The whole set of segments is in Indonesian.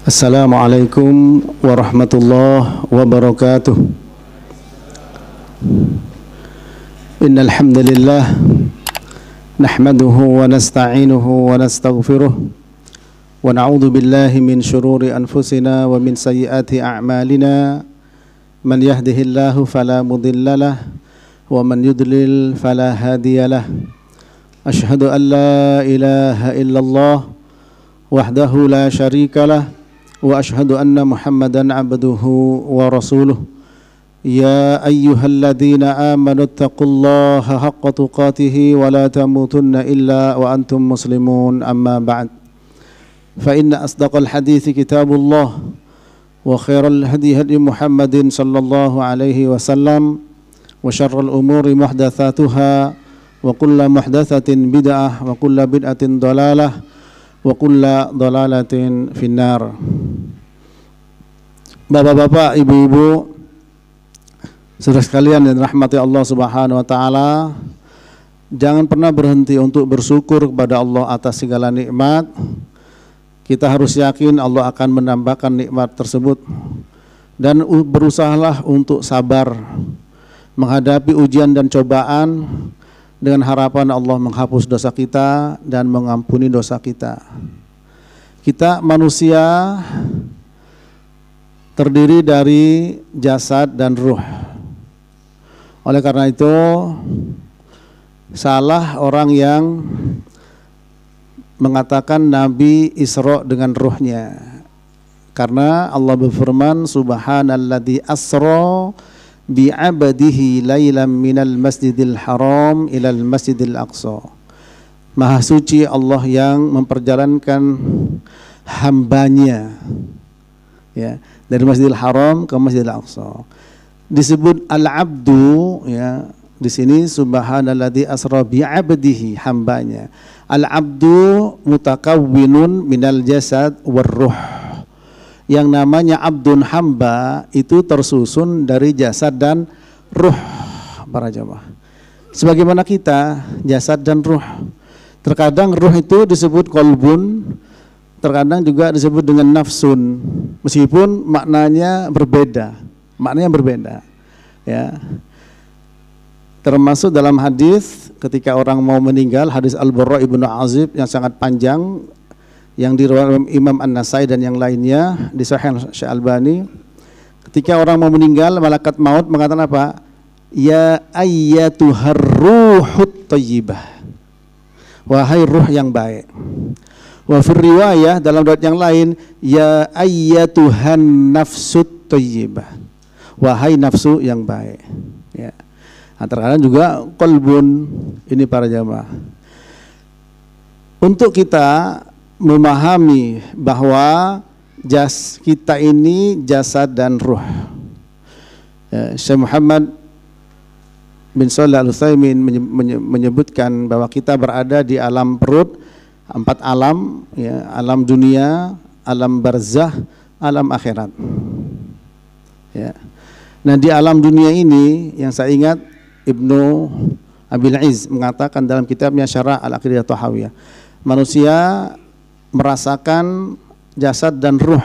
Assalamualaikum warahmatullahi wabarakatuh. Innal hamdalillah nahmaduhu wa nasta'inuhu wa nastaghfiruh wa na'udzu billahi min shururi anfusina wa min sayyiati a'malina. Man yahdihillahu fala mudhillalah wa man yudlil fala hadiyalah. Ashhadu an la ilaha illallah wahdahu la syarikalah wa ashhadu anna Muhammadan abduhu wa rasuluh. Ya ayyuhalladzina amanu taqullaha haqqa tuqatih wa la tamutunna illa wa antum muslimun, amma ba'd. Fa inna asdaqal hadithi kitabullah wa khairal hadi hadi Muhammadin sallallahu alaihi wasallam wa syarrul umuri muhdatsatuha wa kullu muhdatsatin bid'ah wa kullu bid'atin dhalalah wa kulla dhalalatin finnar. Bapak-bapak, ibu-ibu, saudara sekalian yang dirahmati Allah Subhanahu wa taala, jangan pernah berhenti untuk bersyukur kepada Allah atas segala nikmat. Kita harus yakin Allah akan menambahkan nikmat tersebut dan berusahalah untuk sabar menghadapi ujian dan cobaan dengan harapan Allah menghapus dosa kita dan mengampuni dosa kita. Kita manusia terdiri dari jasad dan ruh. Oleh karena itu, salah orang yang mengatakan Nabi Isra dengan ruhnya. Karena Allah berfirman, Subhanalladzi asra bi'abadihi laylam minal masjidil haram ilal masjidil aqsa. Maha suci Allah yang memperjalankan hambanya, ya, dari Masjidil Haram ke Masjidil Aqsa. Disebut al-abdu, ya, di sini subhanalladzi asra bi'abdihi, hambanya. Al-abdu mutakawwinun minal jasad warruh. Yang namanya abdun, hamba, itu tersusun dari jasad dan ruh, para jamaah. Sebagaimana kita, jasad dan ruh. Terkadang ruh itu disebut kolbun, terkadang juga disebut dengan nafsun, meskipun maknanya berbeda. Ya. Termasuk dalam hadis ketika orang mau meninggal, hadis Al-Bara ibnu Azib yang sangat panjang, yang diriwayatkan Imam An-Nasai dan yang lainnya di Sahih Syekh-Albani. Ketika orang mau meninggal, malaikat maut mengatakan apa? Ya ayyatuhar ruhut thayyibah, wahai ruh yang baik. Wa fir riwayah, dalam riwayat yang lain, ya ayyatuhan nafsut thayyibah, wahai nafsu yang baik. Ya. Terkadang juga qalbun, ini para jamaah. Untuk kita memahami bahwa kita ini jasad dan ruh. Syekh Muhammad bin Shalih Al-Utsaimin menyebutkan bahwa kita berada di alam perut, 4 alam, ya, alam dunia, alam barzah, alam akhirat. Ya. Nah, di alam dunia ini yang saya ingat Ibnu Abil Izz mengatakan dalam kitabnya Syarah Al-Aqidah Tahawiyah, manusia merasakan jasad dan ruh.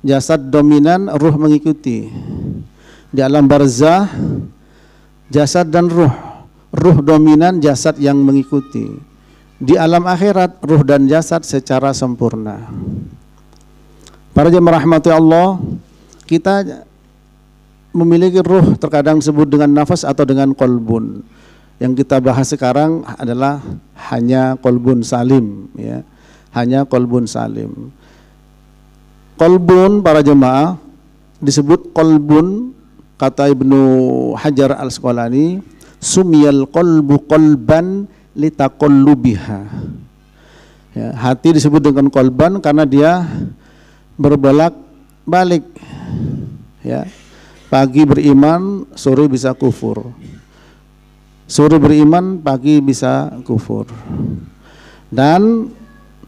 Jasad dominan, ruh mengikuti. Di alam barzah, jasad dan ruh. Ruh dominan, jasad yang mengikuti. Di alam akhirat, ruh dan jasad secara sempurna. Para jemaah rahmati Allah, kita memiliki ruh, terkadang disebut dengan nafas atau dengan kolbun. Yang kita bahas sekarang adalah hanya kolbun salim, ya. Hanya kolbun salim. Kolbun, para jemaah, disebut kolbun, kata Ibnu Hajar Al-Asqalani, sumiyal qalbu qalban litaqallubiha. Ya, hati disebut dengan kolban karena dia berbolak-balik. Ya. Pagi beriman, sore bisa kufur. Sore beriman, pagi bisa kufur. Dan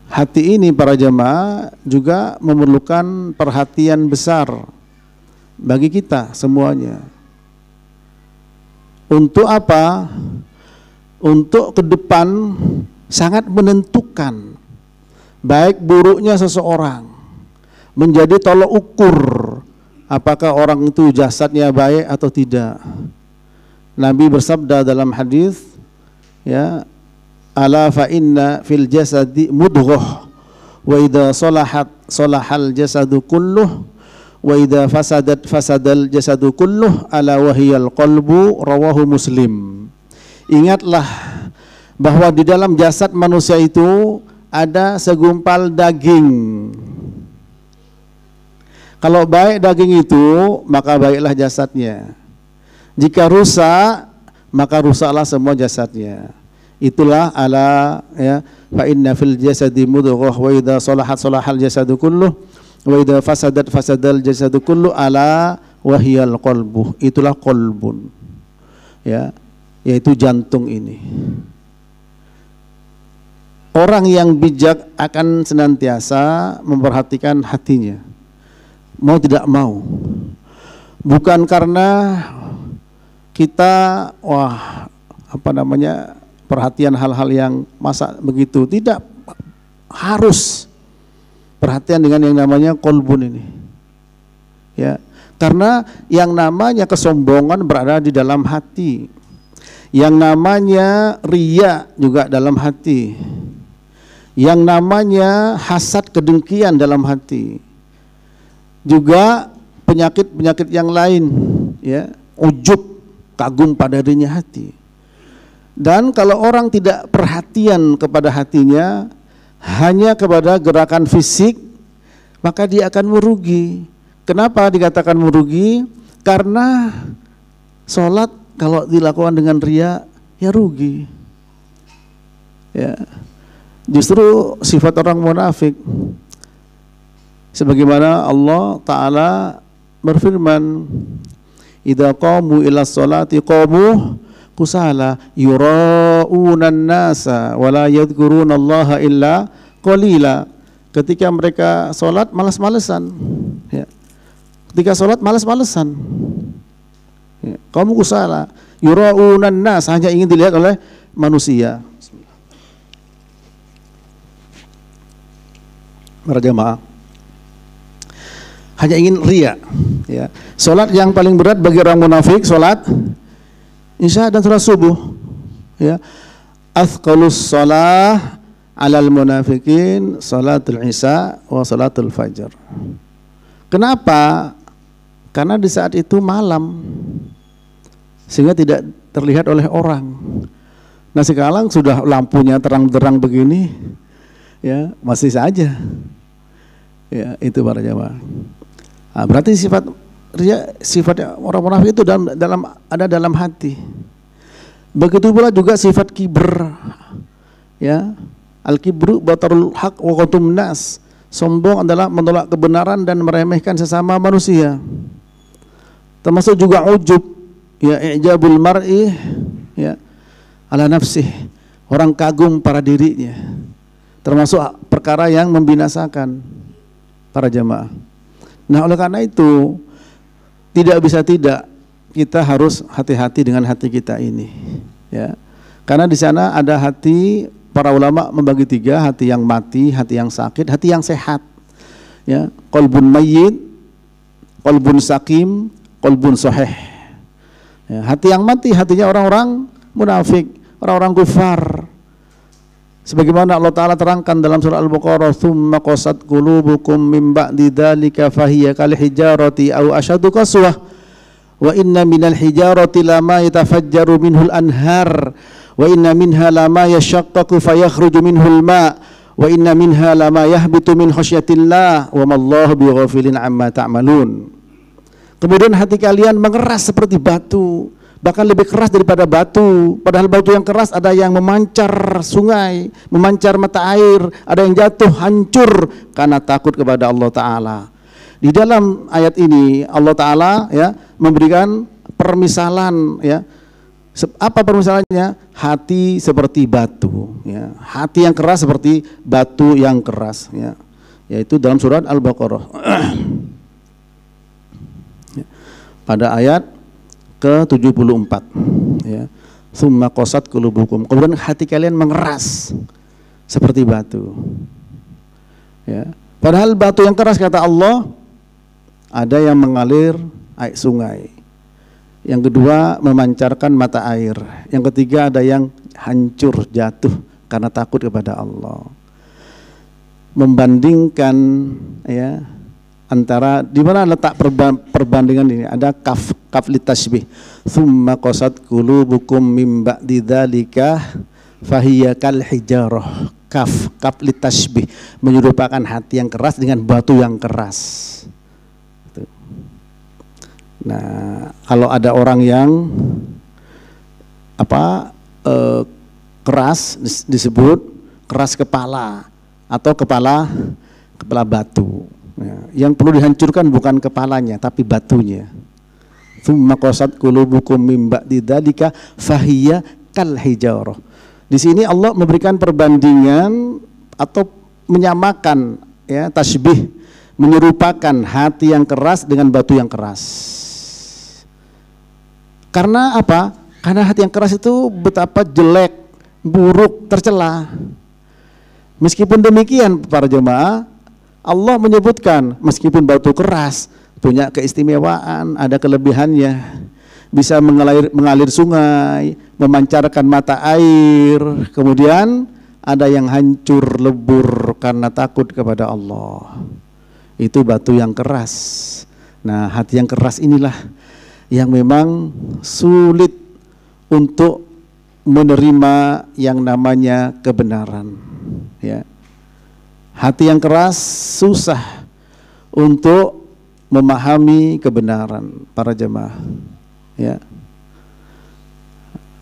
hati ini, para jemaah, juga memerlukan perhatian besar bagi kita semuanya. Untuk apa? Untuk ke depan sangat menentukan baik buruknya seseorang, menjadi tolok ukur apakah orang itu jasadnya baik atau tidak. Nabi bersabda dalam hadis, ya, ala fa inna fil jasadi mudghah wa idza salahat salahal jasadu kulluh wa idza fasadat fasadal jasadu kulluh ala wahiyal qalbu, rawahu Muslim. Ingatlah bahwa di dalam jasad manusia itu ada segumpal daging. Kalau baik daging itu, maka baiklah jasadnya. Jika rusak, maka rusaklah semua jasadnya. Itulah ala, ya, fa inna fil jasadi mudghah wa idza salahat salahal jasadu kulluh wa idza fasadat fasadal jasadu kulluh ala wahiyal qalbu. Itulah qalbun, ya, yaitu jantung ini. Orang yang bijak akan senantiasa memperhatikan hatinya, mau tidak mau. Bukan karena kita perhatian hal-hal yang masa begitu, tidak, harus perhatian dengan yang namanya kolbun ini, ya, karena yang namanya kesombongan berada di dalam hati, yang namanya riya juga dalam hati, yang namanya hasad kedengkian dalam hati, juga penyakit-penyakit yang lain, ya, ujub, kagum pada dirinya hati. Dan kalau orang tidak perhatian kepada hatinya, hanya kepada gerakan fisik, maka dia akan merugi. Kenapa dikatakan merugi? Karena sholat kalau dilakukan dengan riya, ya rugi. Ya, justru sifat orang munafik, sebagaimana Allah Ta'ala berfirman, idza qamu ila sholati qamu kusala yura'unan nasa wa la yadhkurunallaha illa qalila. Ketika mereka sholat malas-malesan, ya. Ketika sholat malas-malesan, ya. Qamu kusala yura'unan nas, hanya ingin dilihat oleh manusia. Para jamaah, hanya ingin riya, ya. Salat yang paling berat bagi orang munafik, salat Isya dan salat subuh, ya. Athqalus shalah 'alal munafikin salatul Isya wa salatul Fajr. Kenapa? Karena di saat itu malam, sehingga tidak terlihat oleh orang. Nah, sekarang sudah lampunya terang-terang begini, ya, masih saja. Ya, itu para jamaah. Nah, berarti sifat orang munafik itu ada dalam hati. Begitu pula juga sifat kibr, ya. Al-kibru batarul haq wa qatum nas. Sombong adalah menolak kebenaran dan meremehkan sesama manusia. Termasuk juga ujub, ya, i'jabul mar'i, ya, ala nafsih. Orang kagum pada dirinya. Termasuk perkara yang membinasakan para jamaah. Nah, oleh karena itu tidak bisa tidak, kita harus hati-hati dengan hati kita ini, ya. Karena di sana ada hati, para ulama membagi tiga: hati yang mati, hati yang sakit, hati yang sehat, ya. Qalbun mayyit, qalbun sakim, qalbun sahih, ya. Hati yang mati hatinya orang-orang munafik, orang-orang kufar. Sebagaimana Allah Ta'ala terangkan dalam surah Al-Baqarah, "Tsumma qasat qulubukum min ba'di dzalika fahiya kal hijarati aw ashadu qaswah wa inna minal hijarati lama yatafajjaru minhul anhar wa inna minha lama yashaqqaqu fayakhruju minhul ma' wa inna minha lama yahbitu min khasyatillah wa mallahu bighafilin amma ta'malun." Kemudian hati kalian mengeras seperti batu, bahkan lebih keras daripada batu. Padahal batu yang keras ada yang memancar sungai, memancar mata air, ada yang jatuh hancur karena takut kepada Allah Ta'ala. Di dalam ayat ini Allah Ta'ala, ya, memberikan permisalan, ya. Apa permisalannya? Hati seperti batu, ya. Hati yang keras seperti batu yang keras, ya. Yaitu dalam surat Al-Baqarah pada ayat ke-74, ya. Tsumma qasat qulubukum. Kemudian hati kalian mengeras seperti batu, ya. Padahal batu yang keras kata Allah ada yang mengalir air sungai. Yang kedua memancarkan mata air. Yang ketiga ada yang hancur jatuh karena takut kepada Allah. Membandingkan ya antara di mana letak perbandingan ini? Ada kaf litasbih. Tsumma qasat qulubukum mim ba'di dzalika fahiya kal hijarah. Kaf litasbih, menyerupakan hati yang keras dengan batu yang keras. Nah, kalau ada orang yang keras disebut keras kepala atau kepala batu. Ya, yang perlu dihancurkan bukan kepalanya tapi batunya. Tsumma qasat qulubukum mim ba'di dzalika fahiya kal hijarah. Di sini Allah memberikan perbandingan atau menyamakan ya tasbih, menyerupakan hati yang keras dengan batu yang keras. Karena apa? Karena hati yang keras itu betapa jelek, buruk, tercela. Meskipun demikian para jemaah, Allah menyebutkan meskipun batu keras punya keistimewaan, ada kelebihannya. Bisa mengalir sungai, memancarkan mata air, kemudian ada yang hancur lebur karena takut kepada Allah. Itu batu yang keras. Nah, hati yang keras inilah yang memang sulit untuk menerima yang namanya kebenaran. Ya. Hati yang keras susah untuk memahami kebenaran para jemaah. Ya.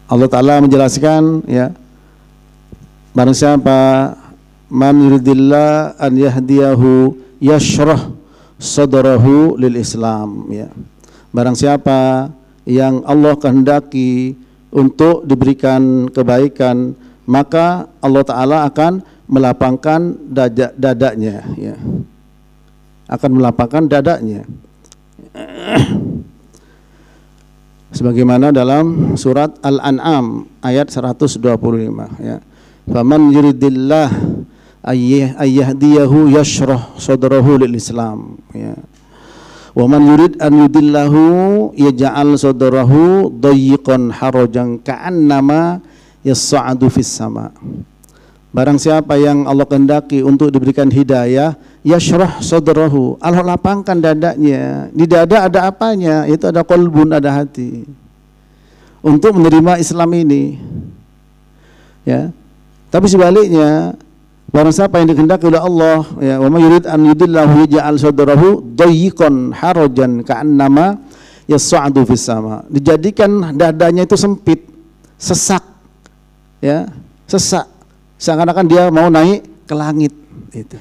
Allah Ta'ala menjelaskan ya, barang siapa man yuridillah an yahdiyahu yashrah sadrahu lil Islam ya. Barang siapa yang Allah kehendaki untuk diberikan kebaikan, maka Allah Ta'ala akan melapangkan dadanya ya. Akan melapangkan dadanya. Sebagaimana dalam surat Al-An'am ayat 125 ya. Faman yuridillah ayyahdiyahu yashrah sadrahu lil Islam ya. Wa man yurid an yudillahu yaj'al sadrahu dayyiqan harajan ka'annama yas'adu fis sama. Barang siapa yang Allah kehendaki untuk diberikan hidayah, yashrah sadrahu, Allah lapangkan dadanya. Di dada ada apanya? Itu ada qalbun, ada hati. Untuk menerima Islam ini. Ya. Tapi sebaliknya, barang siapa yang dikehendaki oleh Allah, ya, wa may yurid an yudillahu yaj'al sadrahu dayyiqan harajan ka'annama yas'adu fis sama. Dijadikan dadanya itu sempit, sesak. Ya, sesak. Seakan-akan dia mau naik ke langit itu.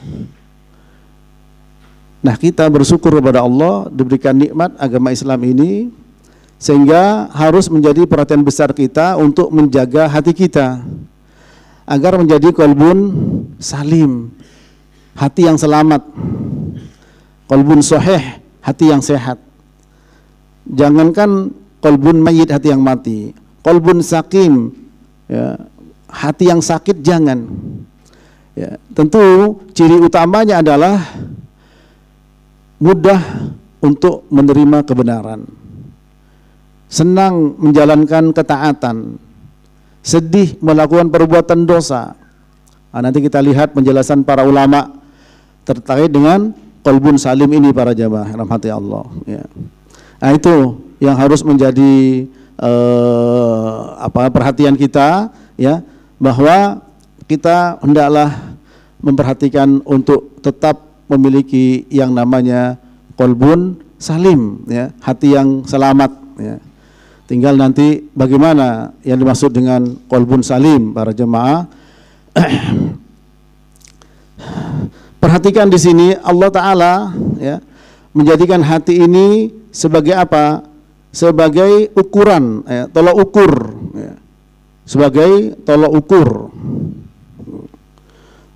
Nah, kita bersyukur kepada Allah diberikan nikmat agama Islam ini, sehingga harus menjadi perhatian besar kita untuk menjaga hati kita agar menjadi qalbun salim, hati yang selamat, qalbun sahih, hati yang sehat. Jangankan qalbun mayyit, hati yang mati, qalbun sakim ya, hati yang sakit jangan. Ya, tentu ciri utamanya adalah mudah untuk menerima kebenaran, senang menjalankan ketaatan, sedih melakukan perbuatan dosa. Nah, nanti kita lihat penjelasan para ulama terkait dengan qalbun salim ini para jamaah rahmati Allah. Ya. Nah, itu yang harus menjadi perhatian kita ya, bahwa kita hendaklah memperhatikan untuk tetap memiliki yang namanya qalbun salim ya, hati yang selamat ya. Tinggal nanti bagaimana yang dimaksud dengan qalbun salim para jemaah. Perhatikan di sini Allah Ta'ala ya, menjadikan hati ini sebagai apa? Sebagai ukuran ya, tolok ukur ya. Sebagai tolok ukur.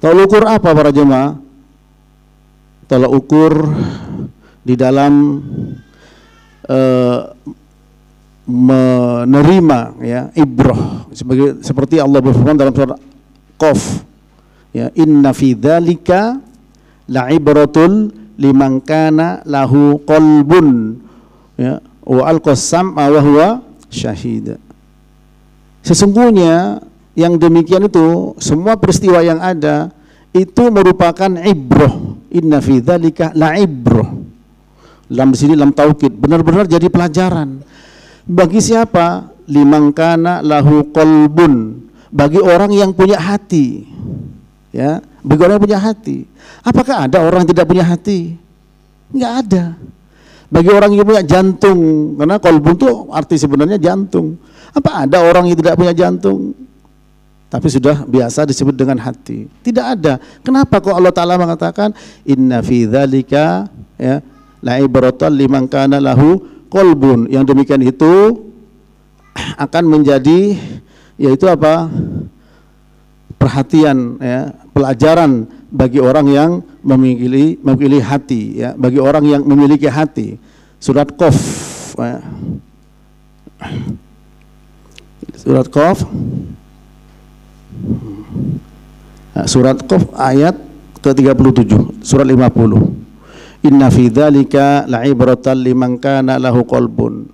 Tolok ukur apa para jemaah? Tolok ukur di dalam menerima ya ibrah, seperti Allah berfirman dalam surat Qaf ya, inna fi dzalika la'ibratul liman kana lahu qalbun, ya, wa alqas sam'a wa huwa syahid. Sesungguhnya yang demikian itu, semua peristiwa yang ada itu merupakan ibrah. Inna fi dzalika la'ibrah. Lam di sini lam taukid, benar-benar jadi pelajaran. Bagi siapa? Liman kana lahu qalbun, bagi orang yang punya hati. Ya, bagi orang yang punya hati. Apakah ada orang yang tidak punya hati? Enggak ada. Bagi orang yang punya jantung, karena qalbun itu arti sebenarnya jantung. Apa ada orang yang tidak punya jantung? Tapi sudah biasa disebut dengan hati. Tidak ada. Kenapa kok Allah Ta'ala mengatakan inna fi dzalika, ya, la'ibratan liman kana lahu qalbun. Yang demikian itu akan menjadi, yaitu apa? Perhatian, ya, pelajaran bagi orang yang memiliki hati, ya, bagi orang yang memiliki hati. Surat Qaf, ya. Surat Qaf, surat Qaf ayat ke-37, surat 50. Inna fi dzalika la'ibratan liman kana lahu qalbun.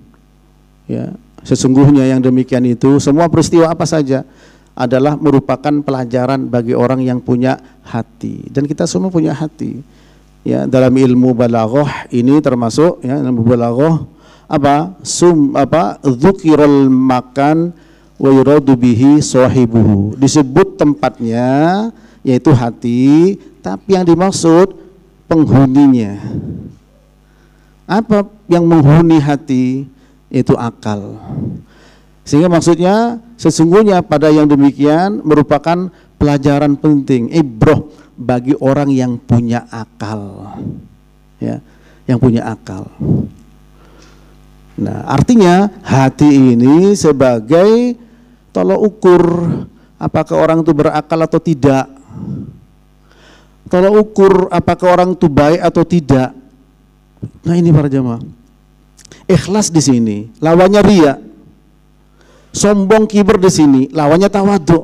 Ya, sesungguhnya yang demikian itu, semua peristiwa apa saja adalah merupakan pelajaran bagi orang yang punya hati, dan kita semua punya hati. Ya, dalam ilmu balaghah ini termasuk, ya, ilmu balaghah dzukiral makan wa yuradu bihi sahibuhu. Disebut tempatnya yaitu hati, tapi yang dimaksud penghuninya. Apa yang menghuni hati? Itu akal. Sehingga maksudnya sesungguhnya pada yang demikian merupakan pelajaran penting, ibrah bagi orang yang punya akal. Ya, yang punya akal. Nah, artinya hati ini sebagai tolok ukur apakah orang itu berakal atau tidak. Tolok ukur apakah orang itu baik atau tidak. Nah, ini para jamaah. Ikhlas di sini, lawannya riya. Sombong kiber di sini, lawannya tawadhu.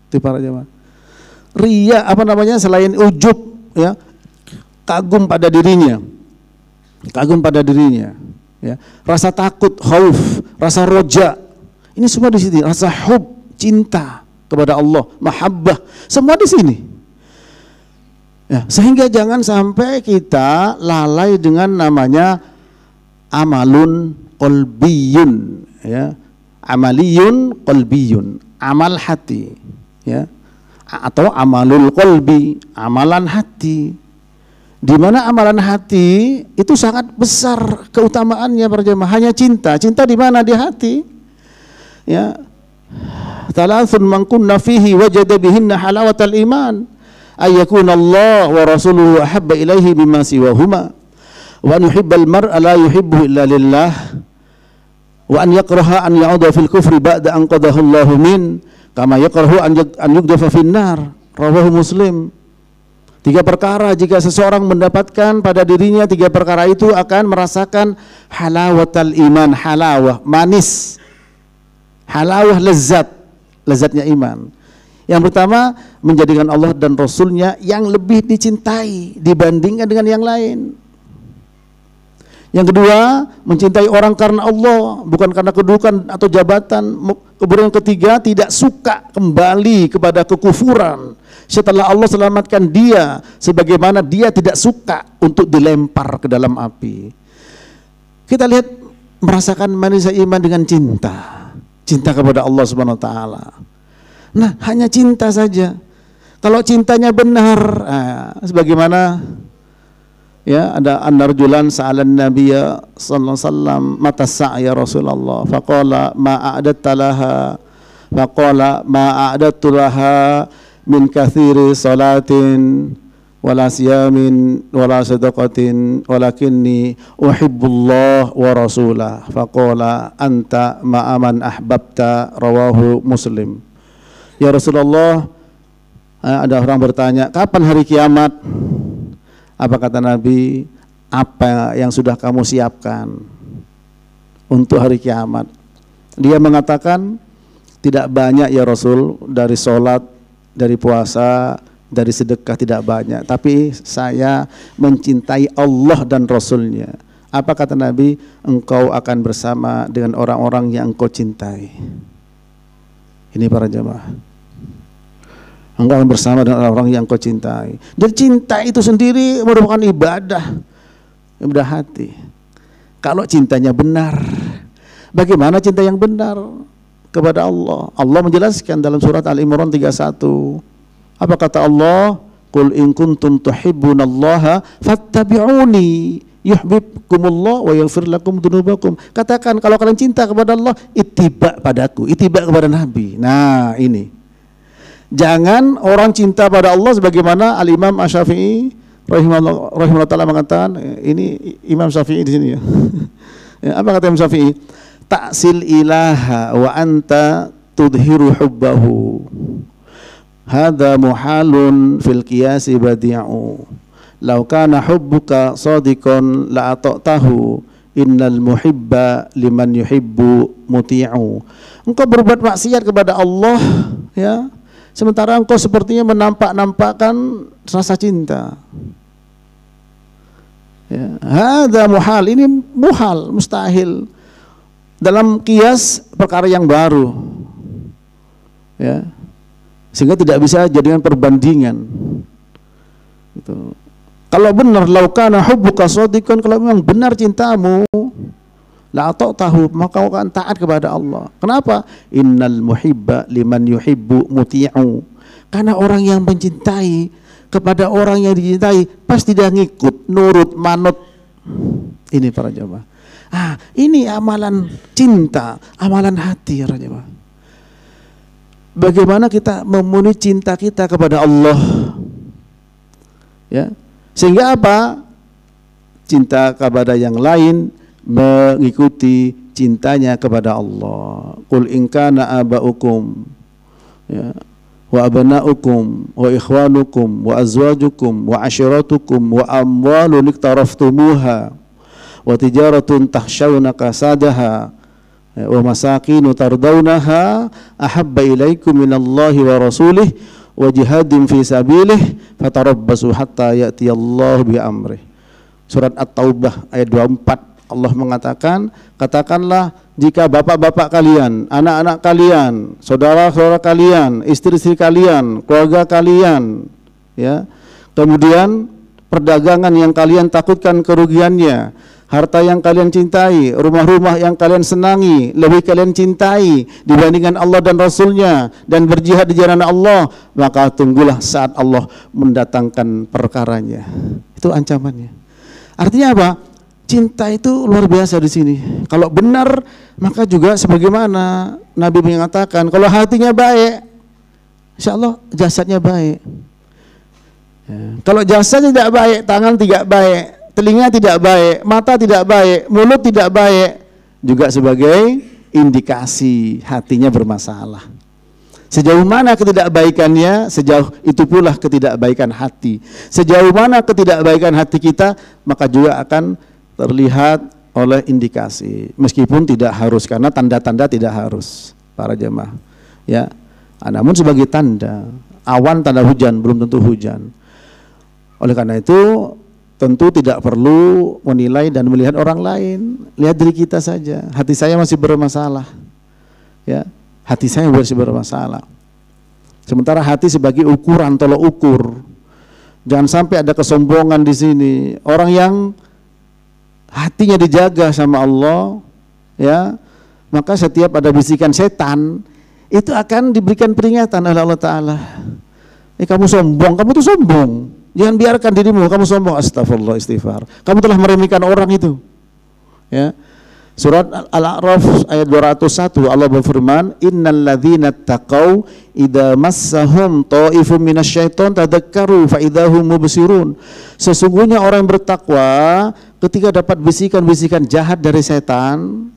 Itu para jamaah. Riya selain ujub, ya, kagum pada dirinya. Kagum pada dirinya, ya. Rasa takut, khauf, rasa roja. Ini semua di sini, rasa hub, cinta kepada Allah, mahabbah, semua di sini. Ya, sehingga jangan sampai kita lalai dengan namanya amalun qalbiyun, ya. Amaliyun qalbiyun, amal hati, ya. Atau amalul qalbi, amalan hati. Di mana amalan hati itu sangat besar keutamaannya para jemaah. Hanya cinta. Cinta di mana? Di hati. Ya. Thalathun man kunna fihi wajada bihinna halawatal iman. Ayyakuna Allah wa rasuluhu ahabba ilaihi mimma siwahuma. Wa an yuhibbal mar'a la yuhibbu illa lillah. Wa an yakraha an ya'udha fil kufri ba'da an qadahu Allahu min kama yakrahu an yugdafa finnar. Rawahu Muslim. 3 perkara jika seseorang mendapatkan pada dirinya 3 perkara itu akan merasakan halawatal iman, halawah, manis. Halawah, lezatnya iman. Yang pertama, menjadikan Allah dan Rasulnya yang lebih dicintai dibandingkan dengan yang lain. Yang kedua, mencintai orang karena Allah, bukan karena kedudukan atau jabatan. Kemudian yang ketiga, tidak suka kembali kepada kekufuran setelah Allah selamatkan dia, sebagaimana dia tidak suka untuk dilempar ke dalam api. Kita lihat, merasakan manisnya iman dengan cinta. Cinta kepada Allah Subhanahu wa taala. Nah, hanya cinta saja. Kalau cintanya benar, sebagaimana, ya, ada an-narjulan sa'alan nabiyya sallallahu alaihi wasallam mata sa'a ya Rasulullah, faqala ma a'adatta laha, faqala ma a'adattu laha min katsiri salatin wala siyamin wala sadaqatin walakinni uhibbullah wa rasulah, faqala anta ma'a man ahbabta. Rawahu Muslim. Ya Rasulullah, ada orang bertanya, kapan hari kiamat? Apa kata Nabi? Apa yang sudah kamu siapkan untuk hari kiamat? Dia mengatakan, tidak banyak ya Rasul, dari sholat, dari puasa, dari sedekah tidak banyak, tapi saya mencintai Allah dan Rasulnya. Apa kata Nabi? Engkau akan bersama dengan orang-orang yang engkau cintai. Ini para jemaah. Engkau akan bersama dengan orang-orang yang engkau cintai. Dan cinta itu sendiri merupakan ibadah hati. Kalau cintanya benar, bagaimana cinta yang benar kepada Allah? Allah menjelaskan dalam surat Al-Imran 31. Apa kata Allah? Qul in kuntum tuhibbunallaha fattabi'uni yuhibbukumullah wa yaghfir lakum dzunubakum. Katakan kalau kalian cinta kepada Allah, ittiba padaku, ittiba kepada Nabi. Nah, ini. Jangan orang cinta pada Allah sebagaimana Al-Imam Asy-Syafi'i rahimahullah taala mengatakan, ini Imam Syafi'i di sini ya. Apa kata Imam Syafi'i? Ta'sil ilaha wa anta tudhiru hubbahu. Hadza muhalun fil qiyasi badi'u. Law kana hubbuka shadiqan la ata'tahu. Innal muhibba liman yuhibbu muti'u. Engkau berbuat maksiat kepada Allah, ya, sementara engkau sepertinya menampak-nampakkan rasa cinta. Ya, hadza muhal, ini muhal, mustahil. Dalam qiyas perkara yang baru. Ya. Sehingga tidak bisa jadikan perbandingan. Gitu. Kalau benar laukana hubbuka shadiqan, kalau memang benar cintamu, la ta'tahu, maka kau akan taat kepada Allah. Kenapa? Innal muhibba liman yuhibbu muti'u. Karena orang yang mencintai kepada orang yang dicintai pasti dia ngikut, nurut, manut. Ini para jemaah. Ini amalan cinta, amalan hati para jemaah. Bagaimana kita memenuhi cinta kita kepada Allah, ya, sehingga apa? Cinta kepada yang lain mengikuti cintanya kepada Allah. Qul in kana aba'ukum, ya, wa abna'ukum wa ikhwanukum wa azwajukum wa ashiratukum wa amwalun iktaraftumuha wa tijaratun tahshawna kasadaha wa masakinu tardawnaha ahabba ilaikum minallahi wa rasulih wa jihadin fi sabilih fatarabbasu hatta ya'tiyallahu bi amrih. Surat At-Taubah ayat 24, Allah mengatakan, katakanlah jika bapak-bapak kalian, anak-anak kalian, saudara-saudara kalian, istri-istri kalian, keluarga kalian, ya, kemudian perdagangan yang kalian takutkan kerugiannya, harta yang kalian cintai, rumah-rumah yang kalian senangi, lebih kalian cintai dibandingkan Allah dan Rasulnya, dan berjihad di jalan Allah, maka tunggulah saat Allah mendatangkan perkaranya. Itu ancamannya. Artinya apa? Cinta itu luar biasa di sini. Kalau benar, maka juga sebagaimana Nabi mengatakan, kalau hatinya baik, insya Allah jasadnya baik. Ya. Kalau jasad tidak baik, tangan tidak baik, telinga tidak baik, mata tidak baik, mulut tidak baik, juga sebagai indikasi hatinya bermasalah. Sejauh mana ketidakbaikannya, sejauh itu pula ketidakbaikan hati. Sejauh mana ketidakbaikan hati kita, maka juga akan terlihat oleh indikasi. Meskipun tidak harus, karena tanda-tanda tidak harus para jemaah. Ya, namun sebagai tanda, awan tanda hujan, belum tentu hujan. Oleh karena itu, tentu tidak perlu menilai dan melihat orang lain, lihat diri kita saja. Hati saya masih bermasalah, ya, hati saya masih bermasalah. Sementara hati sebagai ukuran, tolok ukur. Jangan sampai ada kesombongan di sini. Orang yang hatinya dijaga sama Allah, ya, maka setiap ada bisikan setan itu akan diberikan peringatan oleh Allah Ta'ala. Kamu sombong, kamu tuh sombong. Jangan biarkan dirimu kamu sombong. Astagfirullah, istighfar. Kamu telah meremehkan orang itu. Ya. Surat Al-A'raf ayat 201, Allah berfirman, Innal ladzina taqaw idza massahum ta'ifum minasyaiton tadzakkaru fa idzahum mubsirun. Sesungguhnya orang yang bertakwa ketika dapat bisikan-bisikan jahat dari setan,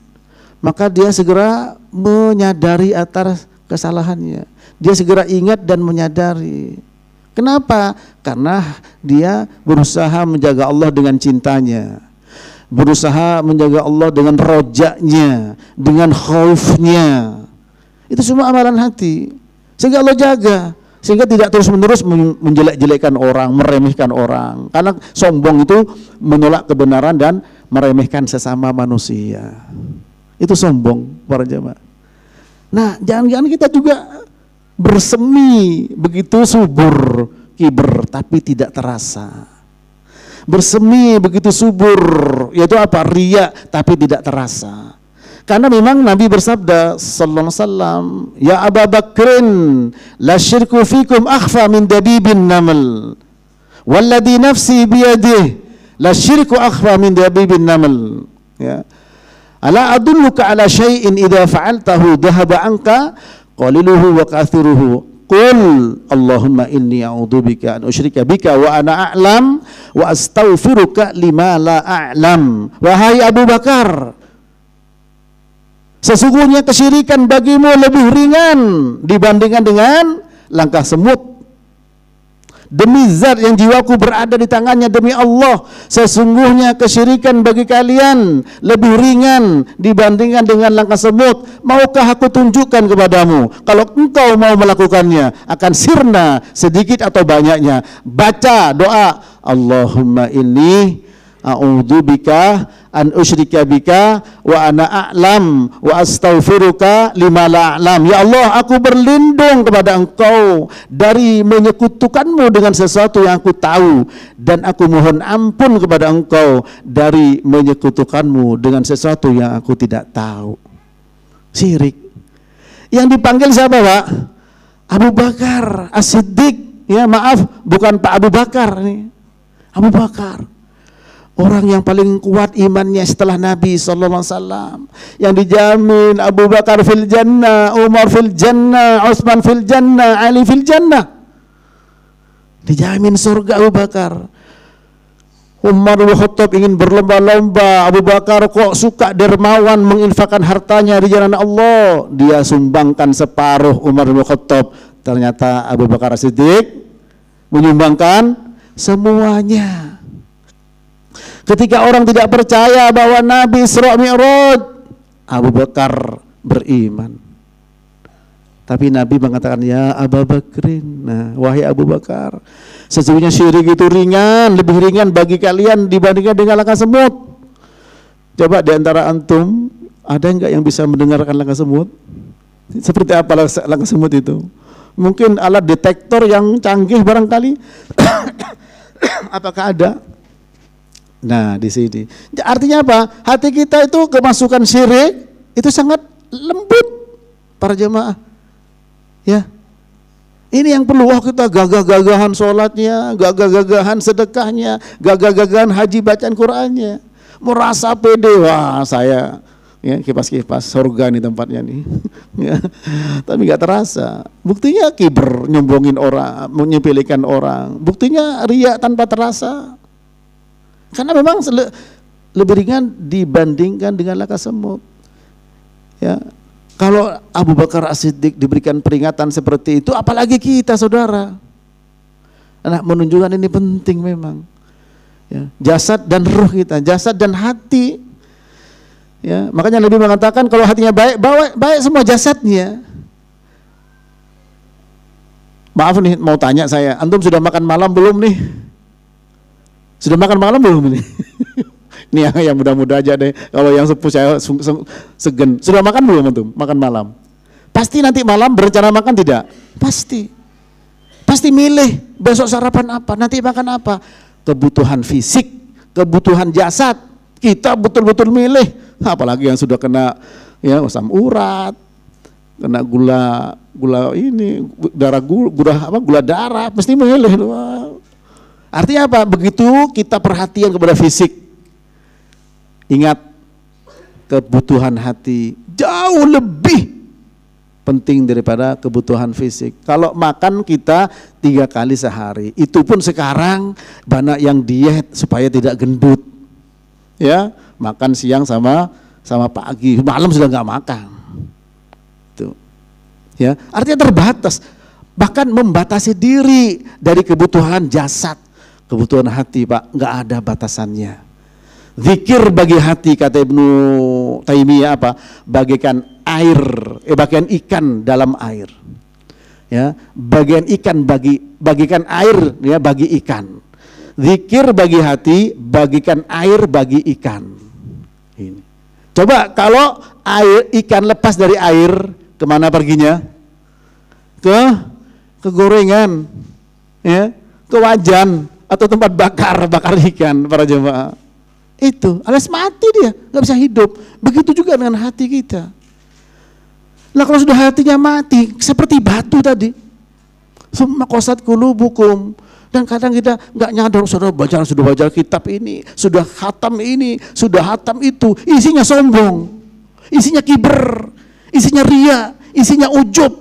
maka dia segera menyadari atas kesalahannya. Dia segera ingat dan menyadari. Kenapa? Karena dia berusaha menjaga Allah dengan cintanya, berusaha menjaga Allah dengan rojaknya, dengan khaufnya. Itu semua amalan hati. Sehingga Allah jaga. Sehingga tidak terus-menerus menjelek-jelekkan orang, meremehkan orang. Karena sombong itu menolak kebenaran dan meremehkan sesama manusia. Itu sombong para jemaah. Nah, jangan-jangan kita juga bersemi begitu subur, kiber, tapi tidak terasa. Bersemi begitu subur, yaitu apa? Riya, tapi tidak terasa. Karena memang Nabi bersabda sallallahu alaihi wasallam, ya Abu Bakrin, la syirku fikum akhfa min dabibin namal. Walladhi nafsi biyadih, la syirku akhfa min dabibin namal. Ya. Ala adulluka ala syai'in idza fa'altahu dhahaba anka qaliluhu wa kathiruhu. Qul Allahumma inni a'udzubika an usyrika bika wa ana a'lam wa astaghfiruka lima la a'lam. Wahai Abu Bakar, sesungguhnya kesyirikan bagimu lebih ringan dibandingkan dengan langkah semut. Demi zat yang jiwaku berada di tangannya, demi Allah, sesungguhnya kesyirikan bagi kalian lebih ringan dibandingkan dengan langkah semut. Maukah aku tunjukkan kepadamu, kalau engkau mau melakukannya, akan sirna sedikit atau banyaknya. Baca doa, Allahumma inni a'udzubika an usyrika bika wa ana a'lam wa astaghfiruka lima la a'lam. Ya Allah, aku berlindung kepada Engkau dari menyekutukanmu dengan sesuatu yang aku tahu, dan aku mohon ampun kepada Engkau dari menyekutukanmu dengan sesuatu yang aku tidak tahu. Syirik. Yang dipanggil siapa, Pak? Abu Bakar As-Siddiq. Ya, maaf, bukan Pak Abu Bakar nih. Abu Bakar, orang yang paling kuat imannya setelah Nabi SAW, yang dijamin Abu Bakar fil jannah, Umar fil jannah, Utsman fil jannah, Ali fil jannah. Dijamin surga Abu Bakar. Umar bin Khattab ingin berlomba-lomba, Abu Bakar kok suka dermawan menginfakkan hartanya di jalan Allah. Dia sumbangkan separuh Umar bin Khattab. Ternyata Abu Bakar As-Siddiq menyumbangkan semuanya. Ketika orang tidak percaya bahwa Nabi Isra Mi'raj, Abu Bakar beriman. Tapi Nabi mengatakan, ya Abu Bakrin, nah wahai Abu Bakar, sesungguhnya syirik itu ringan, lebih ringan bagi kalian dibandingkan dengan langkah semut. Coba di antara antum, ada enggak yang bisa mendengarkan langkah semut? Seperti apa langkah semut itu? Mungkin alat detektor yang canggih barangkali. Apakah ada? Nah, di sini. Artinya apa? Hati kita itu kemasukan syirik itu sangat lembut para jemaah. Ya. Ini yang perlu kita gagah-gagahan sholatnya, gagah-gagahan sedekahnya, gagah-gagahan haji bacaan Qur'annya. Merasa pede, wah saya ya kipas-kipas surga nih tempatnya nih. Ya. Tapi nggak terasa. Buktinya kiber, nyombongin orang, menyepelekan orang. Buktinya riya tanpa terasa. Karena memang lebih ringan dibandingkan dengan langkah semut. Ya, kalau Abu Bakar As-Siddiq diberikan peringatan seperti itu, apalagi kita, saudara. Nah, menunjukkan ini penting memang. Ya, jasad dan ruh kita, jasad dan hati. Ya, makanya Nabi mengatakan kalau hatinya baik, baik semua jasadnya. Maaf nih, mau tanya saya, antum sudah makan malam belum nih? Sudah makan malam belum ini? Ini yang muda-muda aja deh. Kalau yang sepuh saya segen. Sudah makan belum antum? Makan malam. Pasti nanti malam berencana makan tidak? Pasti. Pasti milih besok sarapan apa, nanti makan apa. Kebutuhan fisik, kebutuhan jasad. Kita betul-betul milih. Apalagi yang sudah kena ya asam urat, kena gula ini, gula darah, mesti milih. Artinya apa? Begitu kita perhatian kepada fisik, ingat kebutuhan hati jauh lebih penting daripada kebutuhan fisik. Kalau makan kita 3 kali sehari, itu pun sekarang banyak yang diet supaya tidak gendut. Ya, makan siang sama pagi, malam sudah nggak makan. Tuh. Ya, artinya terbatas, bahkan membatasi diri dari kebutuhan jasad. Kebutuhan hati, Pak, nggak ada batasannya. Zikir bagi hati, kata Ibnu Taimiyah apa? Bagaikan ikan dalam air. Ya, bagian ikan bagikan air ya bagi ikan. Zikir bagi hati, bagikan air bagi ikan. Ini. Coba kalau ikan lepas dari air, kemana perginya? Ke gorengan, ya, ke wajan atau tempat bakar ikan para jemaah. Itu, alias mati dia, nggak bisa hidup. Begitu juga dengan hati kita. Lah kalau sudah hatinya mati, seperti batu tadi. Summa qasat qulubukum. Dan kadang kita nggak nyadar, sudah baca kitab ini, sudah khatam ini, sudah khatam itu, isinya sombong, isinya kiber, isinya ria, isinya ujub.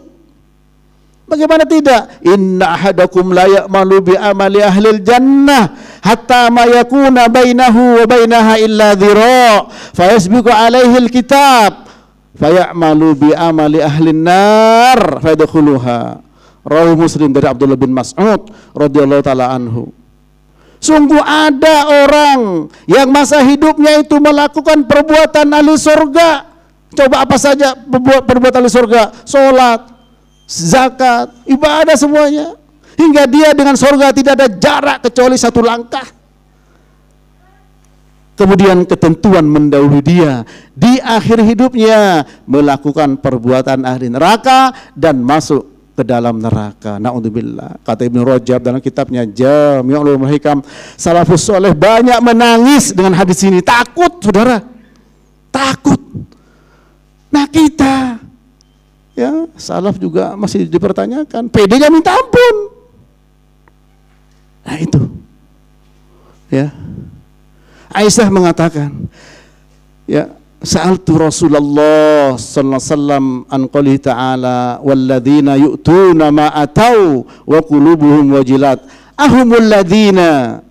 Bagaimana tidak? Inna ahadakum la ya'malu bi amali ahlil jannah hatta ma yakuna bainahu wa bainaha illa dhira fa yasbiqu alaihi alkitab fayamalu bi amali ahlin nar fayadkhuluha. Rawi Muslim dari Abdullah bin Mas'ud radhiyallahu taala anhu. Sungguh ada orang yang masa hidupnya itu melakukan perbuatan ahli surga. Coba apa saja perbuatan ahli surga? Salat, zakat, ibadah semuanya. Hingga dia dengan surga tidak ada jarak kecuali satu langkah. Kemudian ketentuan mendahului dia di akhir hidupnya melakukan perbuatan ahli neraka dan masuk ke dalam neraka. Na'udzubillah. Kata Ibnu Rajab dalam kitabnya Jami'ul Ulumul Hikam, salafus soleh banyak menangis dengan hadis ini. Takut, saudara. Takut. Nah kita, ya salaf juga masih dipertanyakan. PD-nya minta ampun. Nah itu, ya. Aisyah mengatakan, ya, sa'altu Rasulullah sallallahu alaihi wasallam an qoulihi ta'ala walladzina yu'tuna ma atau wa qulubuhum wajilat ahumul ladzina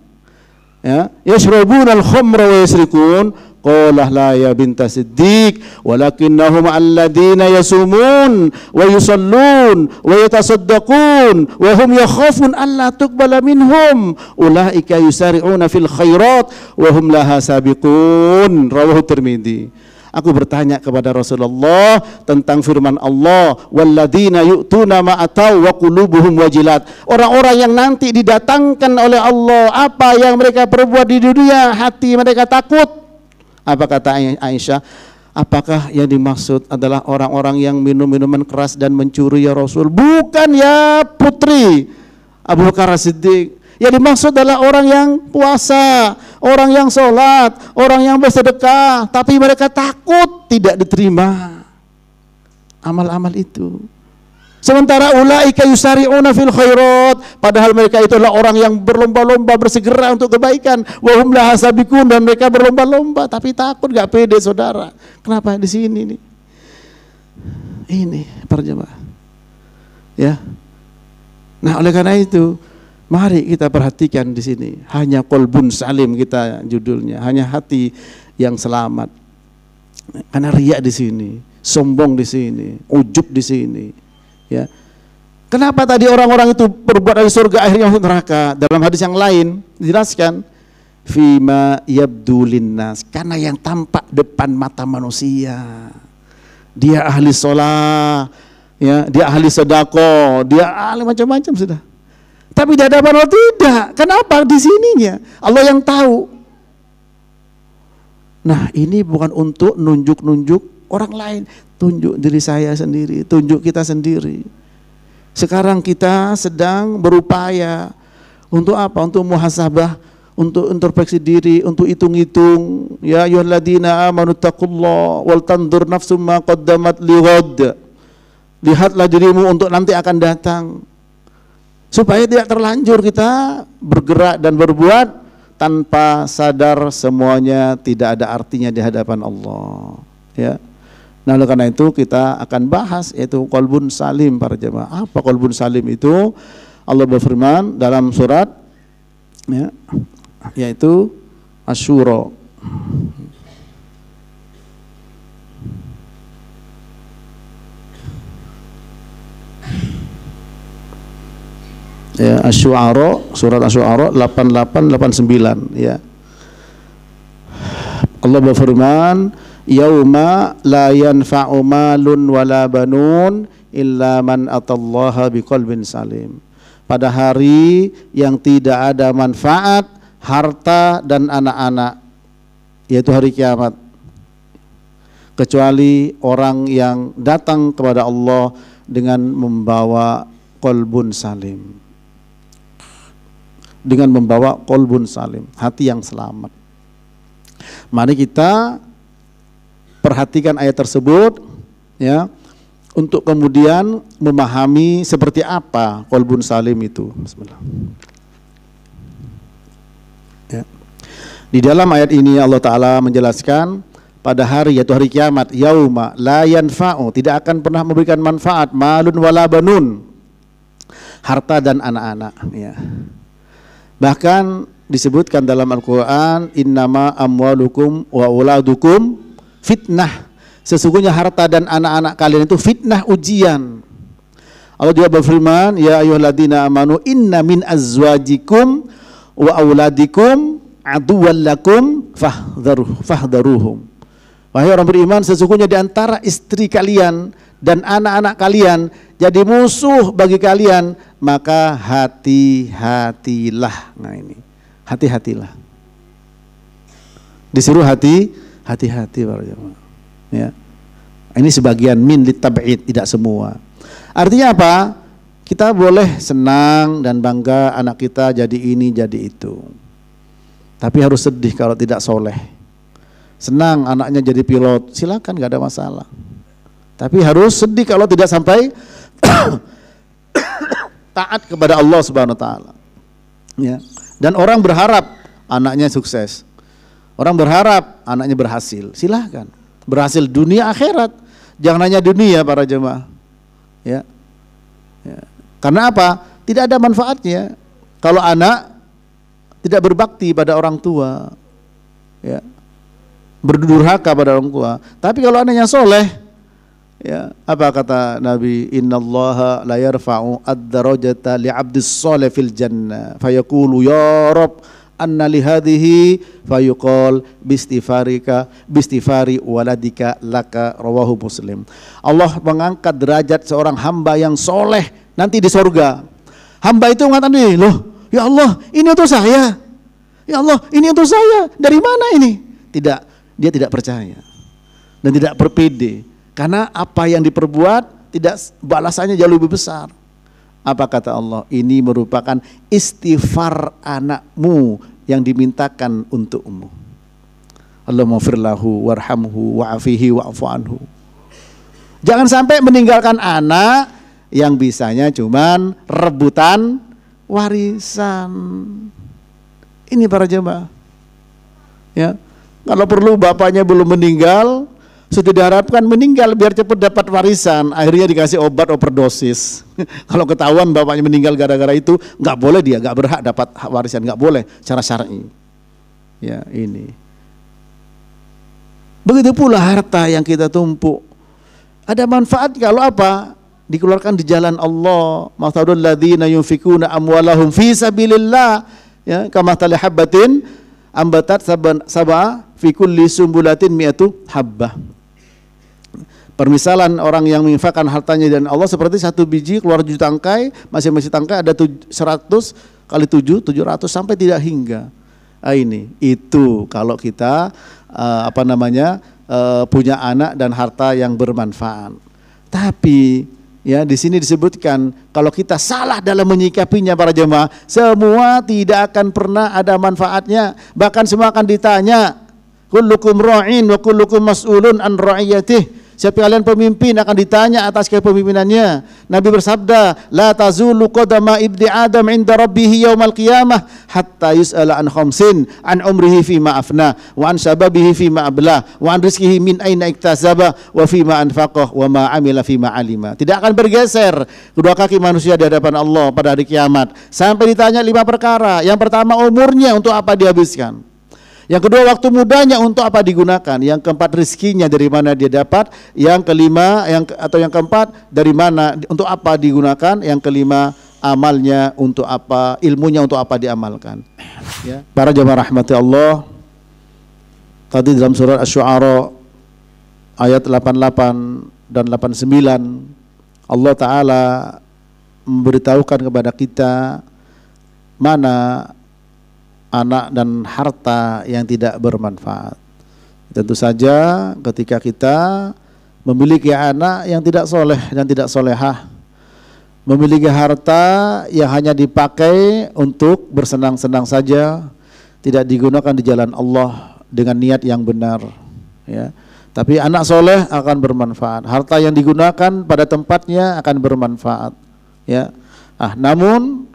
ya yashrabuna al-khamra wa yasrikun qala la ya binta siddiq walakinnahum alladzina yasumun wa yusallun wa yatasaddaqun wa hum yakhafun alla tuqbala minhum ulaika yusari'una fil khairat wa hum laha sabiqun. Rawahu Tirmidzi. Aku bertanya kepada Rasulullah tentang firman Allah, walladzina yu'tuna ma atau wa qulubuhum wajilat. Orang-orang yang nanti didatangkan oleh Allah, apa yang mereka perbuat di dunia, hati mereka takut. Apa kata Aisyah? Apakah yang dimaksud adalah orang-orang yang minum minuman keras dan mencuri ya Rasul? Bukan ya putri Abu Bakar As-Siddiq. Yang dimaksud adalah orang yang puasa, orang yang sholat, orang yang bersedekah, tapi mereka takut tidak diterima amal-amal itu. Sementara ulaika yusari'una fil khairat, padahal mereka itu adalah orang yang berlomba-lomba bersegera untuk kebaikan. Wa hum laha sabiqun, dan mereka berlomba-lomba tapi takut, enggak pede, saudara. Kenapa di sini nih? Ini para jemaah. Ya. Nah, oleh karena itu mari kita perhatikan di sini. Hanya qalbun salim kita judulnya, hanya hati yang selamat. Karena riya di sini, sombong di sini, ujub di sini. Ya. Kenapa tadi orang-orang itu berbuat dari surga akhirnya masuk neraka? Dalam hadis yang lain dijelaskan fima yabdu linnas, karena yang tampak depan mata manusia. Dia ahli sholat, ya, dia ahli sedekah, dia ahli macam-macam sudah. Tapi di hadapan Allah tidak. Kenapa? Di sininya Allah yang tahu. Nah, ini bukan untuk nunjuk-nunjuk orang lain, tunjuk diri saya sendiri, tunjuk kita sendiri. Sekarang kita sedang berupaya untuk apa? Untuk muhasabah, untuk introspeksi diri, untuk hitung-hitung. Ya ayyuhalladzina amanu taqullaha wal tanzur nafsum ma qaddamat lighad. Lihatlah dirimu untuk nanti akan datang. Supaya tidak terlanjur kita bergerak dan berbuat tanpa sadar semuanya tidak ada artinya di hadapan Allah. Ya. Nah, oleh karena itu kita akan bahas yaitu qalbun salim para jemaah. Apa qalbun salim itu? Allah berfirman dalam surat ya, yaitu Asy-Syura. Ya, Asy-Syu'ara, surat Asy-Syu'ara 88-89 ya. Allah berfirman, yauma la yanfa'u malun wala banun illa man atallaha biqalbin salim. Pada hari yang tidak ada manfaat harta dan anak-anak, yaitu hari kiamat, kecuali orang yang datang kepada Allah dengan membawa qalbun salim, dengan membawa qalbun salim, hati yang selamat. Mari kita perhatikan ayat tersebut, ya, untuk kemudian memahami seperti apa qalbun salim itu. Bismillah. Ya. Di dalam ayat ini Allah Ta'ala menjelaskan pada hari, yaitu hari kiamat, yauma la yanfa'u, tidak akan pernah memberikan manfaat malun wala banun, harta dan anak-anak, ya. Bahkan disebutkan dalam Al-Quran, innama amwalukum wa uladukum fitnah, sesungguhnya harta dan anak-anak kalian itu fitnah, ujian. Allah juga berfirman, ya ayyuhalladzina amanu inna min azwajikum wa auladikum aduwwan lakum fahdharuhum. Wahai orang beriman, sesungguhnya di antara istri kalian dan anak-anak kalian jadi musuh bagi kalian, maka hati-hatilah. Nah ini, hati-hatilah. Disuruh hati-hati para jemaah. Ya. Ini sebagian min litab'id, tidak semua. Artinya apa? Kita boleh senang dan bangga anak kita jadi ini jadi itu, tapi harus sedih kalau tidak soleh. Senang anaknya jadi pilot, silakan, gak ada masalah. Tapi harus sedih kalau tidak sampai taat kepada Allah Subhanahu wa taala. Ya. Dan orang berharap anaknya sukses. Orang berharap anaknya berhasil. Silahkan. Berhasil dunia akhirat. Jangan hanya dunia para jemaah. Ya. Ya. Karena apa? Tidak ada manfaatnya kalau anak tidak berbakti pada orang tua. Ya. Berdurhaka pada orang tua. Tapi kalau anaknya soleh, ya, apa kata Nabi, innallaha la yarfa'u ad-darajata li'abdis soleh fil jannah fayaqulu ya Rabb anna li hadhihi fayuqal bistifari waladika laka, rawahu Muslim. Allah mengangkat derajat seorang hamba yang soleh nanti di surga. Hamba itu mengatakan ini, loh ya Allah ini untuk saya, ya Allah ini untuk saya, dari mana ini? Tidak, dia tidak percaya dan tidak berpede. Karena apa yang diperbuat tidak, balasannya jauh lebih besar. Apa kata Allah? Ini merupakan istighfar anakmu yang dimintakan untukmu. Allahumma firlahu warhamhu wa'afihi wa'fu anhu. Jangan sampai meninggalkan anak yang bisanya cuman rebutan warisan. Ini para jemaah. Ya, kalau perlu bapaknya belum meninggal, sudah diharapkan meninggal biar cepat dapat warisan, akhirnya dikasih obat overdosis. Kalau ketahuan bapaknya meninggal gara-gara itu, nggak boleh, dia nggak berhak dapat warisan, nggak boleh secara syar'i. Ya ini. Begitu pula harta yang kita tumpuk, ada manfaat kalau apa? Dikeluarkan di jalan Allah. Mathalul ladzina yunfikuna amwalahum fi sabilillah, ya, kamathali habbatin ambatat sab'a fi kulli sumbulatin mi'atu habbah. Permisalan orang yang menginfakkan hartanya dan Allah seperti satu biji keluar 7 tangkai, masing-masing tangkai ada 100 kali 7, 700 sampai tidak hingga. Ini itu kalau kita punya anak dan harta yang bermanfaat. Tapi ya di sini disebutkan kalau kita salah dalam menyikapinya para jemaah, semua tidak akan pernah ada manfaatnya, bahkan semua akan ditanya. Kullukum ra'in wa kullukum mas'ulun an ra'iyatih. Setiap kalian pemimpin akan ditanya atas kepemimpinannya. Nabi bersabda, la tazulu qadama ibni Adam inda rabbih yaumal qiyamah hatta yus'ala an khamsin, an umrihi fima afna, wa an shababihi fima ablah, wa an rizqihi min aina iktasaba, wa fima anfaqah, wa ma amila fima alima. Tidak akan bergeser kedua kaki manusia di hadapan Allah pada hari kiamat sampai ditanya 5 perkara. Yang pertama, umurnya untuk apa dihabiskan. Yang kedua, waktu mudanya untuk apa digunakan. Yang keempat, rizkinya dari mana dia dapat. Yang kelima, yang keempat, dari mana, untuk apa digunakan. Yang kelima, amalnya untuk apa, ilmunya untuk apa diamalkan. Ya. Para jemaah rahmati Allah, tadi dalam surat Asy-Syu'ara ayat 88 dan 89 Allah Ta'ala memberitahukan kepada kita mana anak dan harta yang tidak bermanfaat. Tentu saja ketika kita memiliki anak yang tidak soleh dan tidak solehah, memiliki harta yang hanya dipakai untuk bersenang-senang saja, tidak digunakan di jalan Allah dengan niat yang benar, ya. Tapi anak soleh akan bermanfaat, harta yang digunakan pada tempatnya akan bermanfaat, ya. Namun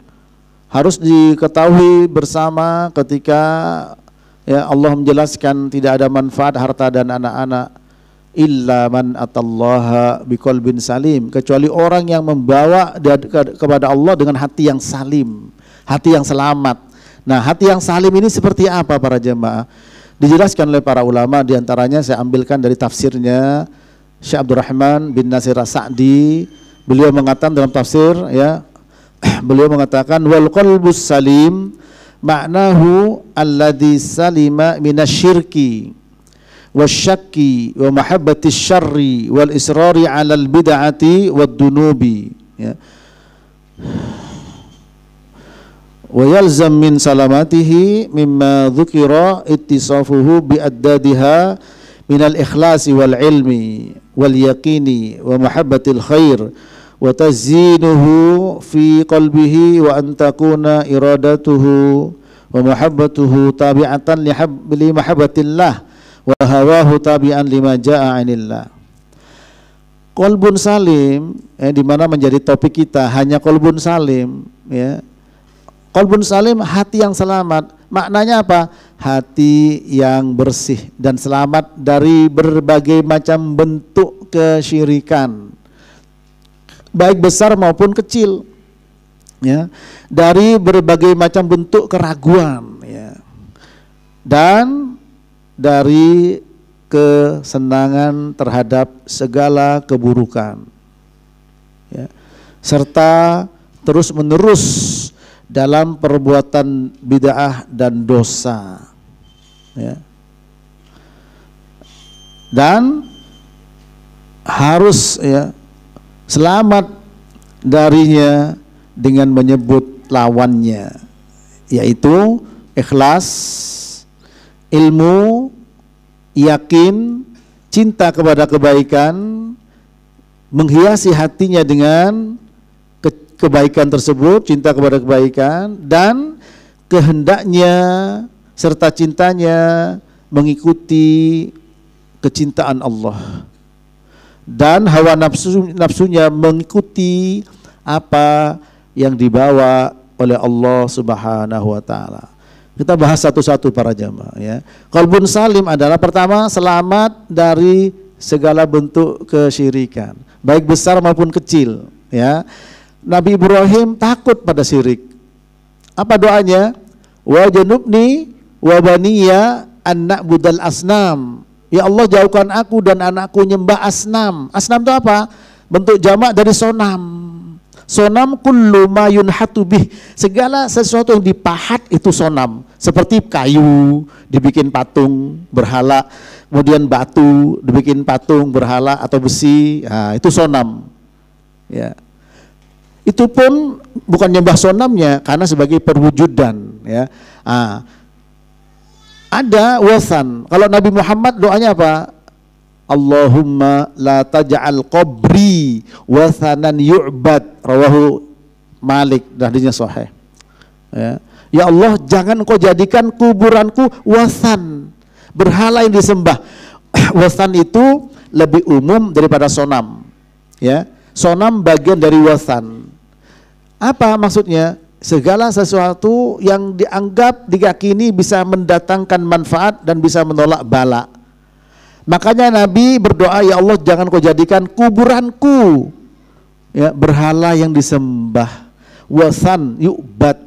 harus diketahui bersama ketika ya Allah menjelaskan tidak ada manfaat harta dan anak-anak illa man atallaha biqalbin salim, kecuali orang yang membawa kepada Allah dengan hati yang salim, hati yang selamat. Nah, hati yang salim ini seperti apa para jemaah? Dijelaskan oleh para ulama, diantaranya saya ambilkan dari tafsirnya Syekh Abdurrahman bin Nasir As-Sa'di. Beliau mengatakan dalam tafsir, ya, beliau mengatakan wal qalbus salim ma'nahu alladhi salima minasyirki wasyakki wa mahabbatis syarri wal israri 'alal bid'ati wad dunubi, ya. Wa yalzam min salamatihi mimma dzukira ittisafuhu bi addadiha minal ikhlasi wal ilmi wal yaqini wa mahabbatil khair wa tazyinuhu fi qalbihi wa an takuna iradatuhu wa mahabbatuhu tabi'atan li mahabbatillah wa hawahu tabi'an lima jaa'a 'anillah. Qalbun salim, di mana menjadi topik kita hanya qalbun salim, ya. Qalbun salim, hati yang selamat. Maknanya apa? Hati yang bersih dan selamat dari berbagai macam bentuk kesyirikan, baik besar maupun kecil, ya. Dari berbagai macam bentuk keraguan, ya. Dan dari kesenangan terhadap segala keburukan, ya. Serta terus menerus dalam perbuatan bid'ah dan dosa, ya. Dan harus, ya, selamat darinya dengan menyebut lawannya, yaitu ikhlas, ilmu, yakin, cinta kepada kebaikan, menghiasi hatinya dengan kebaikan tersebut, cinta kepada kebaikan, dan kehendaknya serta cintanya mengikuti kecintaan Allah, dan hawa nafsunya mengikuti apa yang dibawa oleh Allah Subhanahu wa taala. Kita bahas satu-satu para jamaah, ya. Qalbun salim adalah pertama, selamat dari segala bentuk kesyirikan, baik besar maupun kecil, ya. Nabi Ibrahim takut pada syirik. Apa doanya? Wa janubni wa baniya an na'budal asnam. Ya Allah, jauhkan aku dan anakku nyembah asnam. Asnam itu apa? Bentuk jamak dari sonam. Sonam kullu ma yunhatu bih. Segala sesuatu yang dipahat itu sonam. Seperti kayu dibikin patung berhala, kemudian batu dibikin patung berhala atau besi, nah, itu sonam, ya. Itu pun bukan nyembah sonamnya karena sebagai perwujudan, ya. Ada wasan. Kalau Nabi Muhammad doanya apa? Allahumma la taj'al qabri wasanan yu'bad, rawahu Malik, hadisnya sahih, ya. Ya Allah, jangan Engkau jadikan kuburanku wasan, berhala yang disembah. Wasan itu lebih umum daripada sonam, ya. Sonam bagian dari wasan. Apa maksudnya? Segala sesuatu yang dianggap, diyakini bisa mendatangkan manfaat dan bisa menolak bala. Makanya Nabi berdoa, ya Allah, jangan Kau jadikan kuburanku, ya, berhala yang disembah. Wasan yu'bad,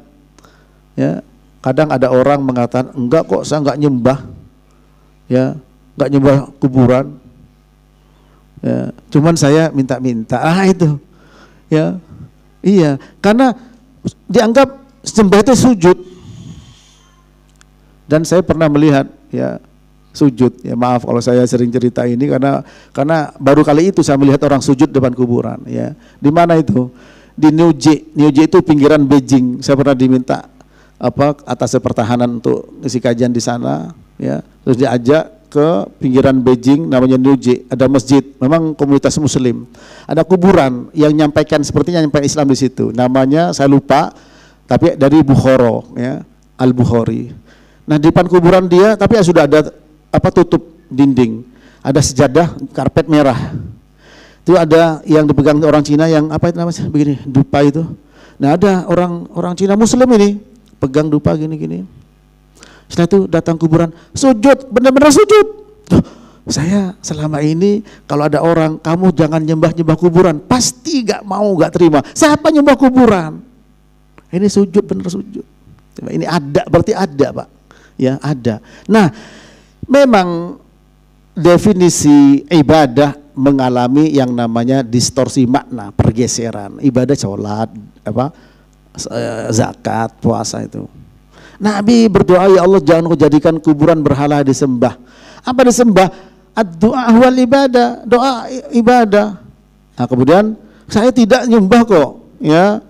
ya. Kadang ada orang mengatakan, enggak kok, saya enggak nyembah, ya, enggak nyembah kuburan, ya, cuman saya minta-minta. Itu, ya. Iya, karena dianggap sembah itu sujud. Dan saya pernah melihat, ya, sujud. Ya maaf kalau saya sering cerita ini karena baru kali itu saya melihat orang sujud depan kuburan. Ya, di mana itu? Di Niuje. Niuje itu pinggiran Beijing. Saya pernah diminta atas pertahanan untuk ngisi kajian di sana. Ya, terus diajak ke pinggiran Beijing namanya Niuje. Ada masjid, memang komunitas Muslim. Ada kuburan yang nyampaikan sepertinya nyampai Islam di situ. Namanya saya lupa, tapi dari Bukhara, ya, Al-Bukhari. Nah di depan kuburan dia, tapi sudah ada tutup dinding, ada sejadah karpet merah. Itu ada yang dipegang orang Cina yang apa itu namanya begini, dupa itu. Nah ada orang Cina Muslim ini pegang dupa gini-gini. Setelah itu datang kuburan, sujud, benar-benar sujud. Saya selama ini kalau ada orang, kamu jangan nyembah kuburan, pasti gak mau, gak terima. Siapa nyembah kuburan? Ini sujud, benar sujud. Ini ada, berarti ada Pak. Ya ada. Nah memang definisi ibadah mengalami yang namanya distorsi makna, pergeseran. Ibadah sholat, zakat, puasa itu. Nabi berdoa, ya Allah jangan kau jadikan kuburan berhala disembah. Apa disembah? Ad-du'a wal ibadah, doa ibadah. Nah kemudian saya tidak nyembah kok, ya.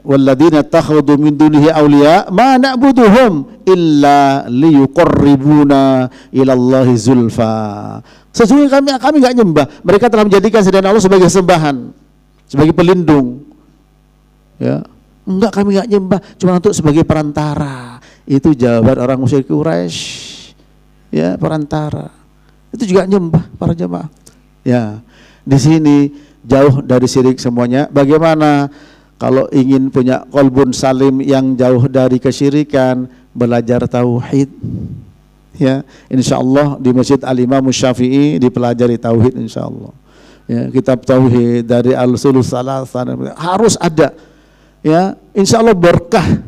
Walladzina takhudhu min dunihi awliya ma na'buduhum illa liyuqarribuna ilallahi zulfa. Sesungguhnya kami enggak nyembah, mereka telah menjadikan selain Allah sebagai sembahan, sebagai pelindung. Ya. Enggak, kami enggak nyembah, cuma untuk sebagai perantara. Itu jawaban orang musyrik Quraisy. Ya, perantara. Itu juga nyembah para jemaah. Ya. Di sini jauh dari syirik semuanya. Bagaimana kalau ingin punya qalbun salim yang jauh dari kesyirikan, belajar tauhid. Ya, insyaallah di Masjid Al-Imam Syafi'i dipelajari tauhid insyaallah. Ya, kitab tauhid dari Al-Ushulus Salasah harus ada. Ya, insyaallah berkah.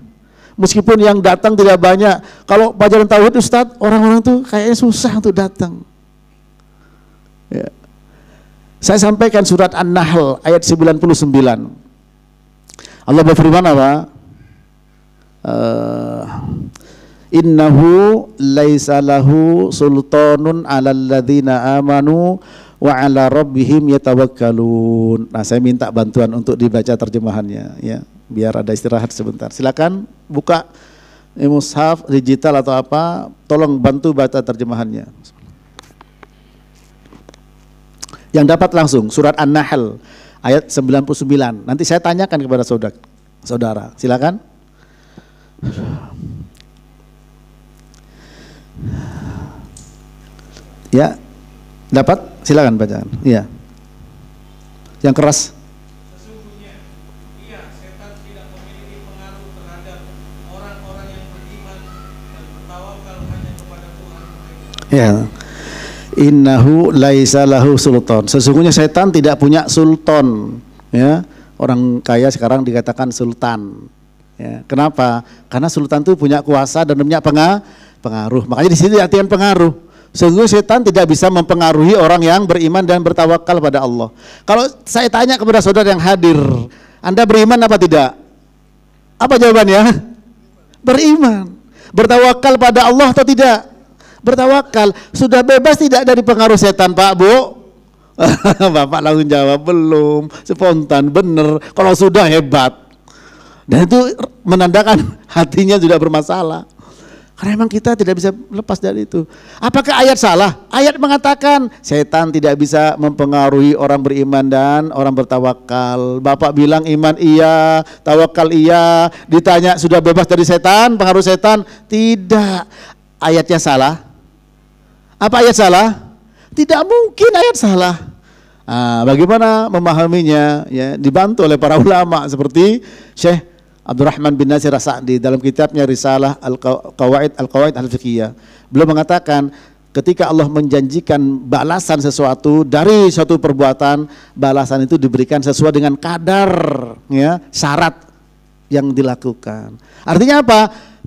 Meskipun yang datang tidak banyak. Kalau pelajaran tauhid Ustaz, orang-orang tuh kayaknya susah untuk datang. Ya. Saya sampaikan surat An-Nahl ayat 99. Allah berfirman apa? Innahu laisa lahu sultanun 'alal ladzina amanu wa 'ala rabbihim yatawakkalun. Nah, saya minta bantuan untuk dibaca terjemahannya ya, biar ada istirahat sebentar. Silakan buka mushaf digital atau apa, tolong bantu baca terjemahannya. Yang dapat langsung surat An-Nahl ayat 99. Nanti saya tanyakan kepada saudara. Silakan. Ya, dapat? Silakan bacaan. Iya. Yang keras. Sesungguhnya ia setan tidak memiliki pengaruh terhadap orang-orang yang beriman dan bertawakal hanya kepada Tuhan mereka. Ya. Innahu laisa lahu sultan. Sesungguhnya setan tidak punya sultan. Ya. Orang kaya sekarang dikatakan sultan. Ya. Kenapa? Karena sultan itu punya kuasa dan punya pengaruh. Makanya di sini artian pengaruh. Sungguh setan tidak bisa mempengaruhi orang yang beriman dan bertawakal pada Allah. Kalau saya tanya kepada saudara yang hadir, Anda beriman apa tidak? Apa jawabannya? Beriman. Bertawakal pada Allah atau tidak? Bertawakal. Sudah bebas tidak dari pengaruh setan, Pak, Bu? Bapak langsung jawab belum, spontan, bener. Kalau sudah hebat. Dan itu menandakan hatinya sudah bermasalah. Karena memang kita tidak bisa lepas dari itu. Apakah ayat salah? Ayat mengatakan setan tidak bisa mempengaruhi orang beriman dan orang bertawakal. Bapak bilang iman iya, tawakal iya. Ditanya sudah bebas dari setan, pengaruh setan? Tidak. Ayatnya salah? Apa ayat salah? Tidak mungkin ayat salah. Nah, bagaimana memahaminya? Ya, dibantu oleh para ulama seperti Syekh Abdurrahman bin Nasir As-Sa'di dalam kitabnya Risalah Al-Qawaid Al-Fiqhiyah. Beliau mengatakan ketika Allah menjanjikan balasan sesuatu dari suatu perbuatan, balasan itu diberikan sesuai dengan kadar ya, syarat yang dilakukan. Artinya apa?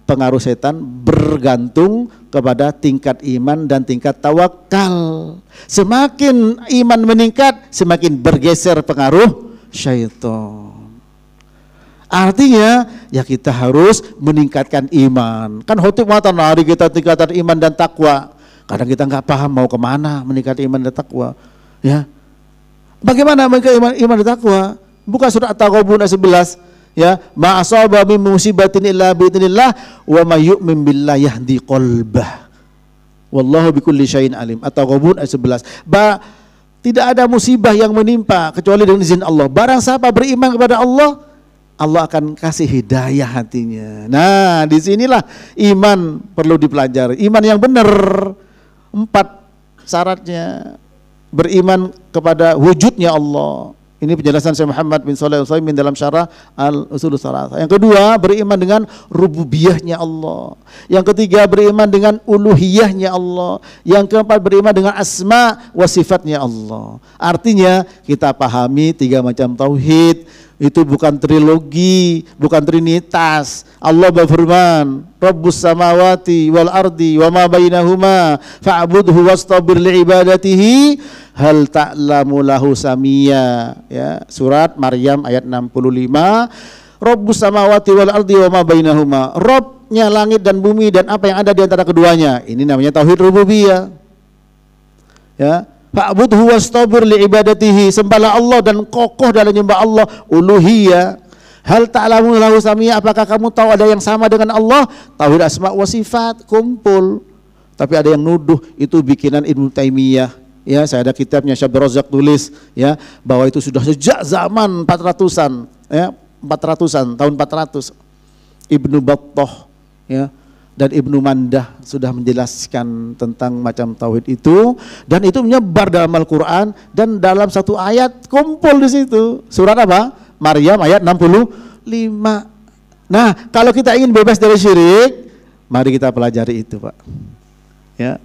Pengaruh setan bergantung kepada tingkat iman dan tingkat tawakal. Semakin iman meningkat, semakin bergeser pengaruh syaitan. Artinya ya kita harus meningkatkan iman. Kan khotib mengatakan mari kita tingkatkan iman dan takwa. Kadang kita nggak paham mau kemana meningkatkan iman dan takwa. Ya, bagaimana meningkatkan iman dan takwa? Buka surat At-Taghabun ayat 11. Ya, ma asaba min musibatin illa bi idznillah wa may yu'min billahi yahdi qalbah. Wallahu bikulli syai'in alim. At-Taghabun ayat 11. Tidak ada musibah yang menimpa kecuali dengan izin Allah. Barang siapa beriman kepada Allah, Allah akan kasih hidayah hatinya. Nah, disinilah iman perlu dipelajari. Iman yang benar, 4 syaratnya. Beriman kepada wujudnya Allah. Ini penjelasan Syekh Muhammad bin Shalih Al-Utsaimin dalam syarah Al-Ushul Tsalatsah. Yang kedua, beriman dengan rububiyahnya Allah. Yang ketiga, beriman dengan uluhiyahnya Allah. Yang keempat, beriman dengan asma wa sifatnya Allah. Artinya kita pahami 3 macam tauhid. Itu bukan trilogi, bukan trinitas. Allah berfirman, Rabbus samawati wal ardi wa ma bainahuma fa'budhu wastabir li'ibadatihi hal ta'lamu lahu samia. Ya, surat Maryam ayat 65. Rabbus samawati wal ardi wa ma bainahuma. Rabbnya langit dan bumi dan apa yang ada di antara keduanya. Ini namanya tauhid rububiyah. Ya. Fa'budhu wastabir li'ibadatihi, sembahlah Allah dan kokoh dalam menyembah Allah. Uluhiyah, hal ta'lamu lahu samia, apakah kamu tahu ada yang sama dengan Allah? Tauhid asma wa sifat kumpul. Tapi ada yang nuduh itu bikinan Ibnu Taimiyah. Ya, saya ada kitabnya Syekh Abdul Razak tulis ya bahwa itu sudah sejak zaman 400-an ya, 400-an, tahun 400. Ibnu Battah ya dan Ibnu Mandah sudah menjelaskan tentang macam tauhid itu, dan itu menyebar dalam Al-Quran dan dalam satu ayat kumpul di situ. Surat apa? Maryam ayat 65. Nah, kalau kita ingin bebas dari syirik, mari kita pelajari itu, Pak. Ya,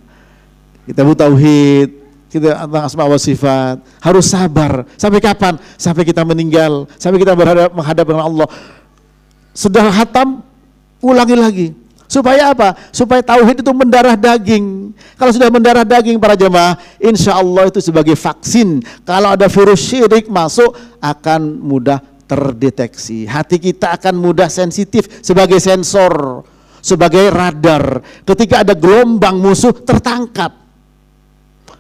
kita butuh tauhid, kita tentang asma wa sifat. Harus sabar. Sampai kapan? Sampai kita meninggal, sampai kita menghadap dengan Allah. Sudah khatam, ulangi lagi. Supaya apa? Supaya tauhid itu mendarah daging. Kalau sudah mendarah daging para jemaah, insya Allah itu sebagai vaksin. Kalau ada virus syirik masuk, akan mudah terdeteksi. Hati kita akan mudah sensitif sebagai sensor, sebagai radar. Ketika ada gelombang musuh tertangkap.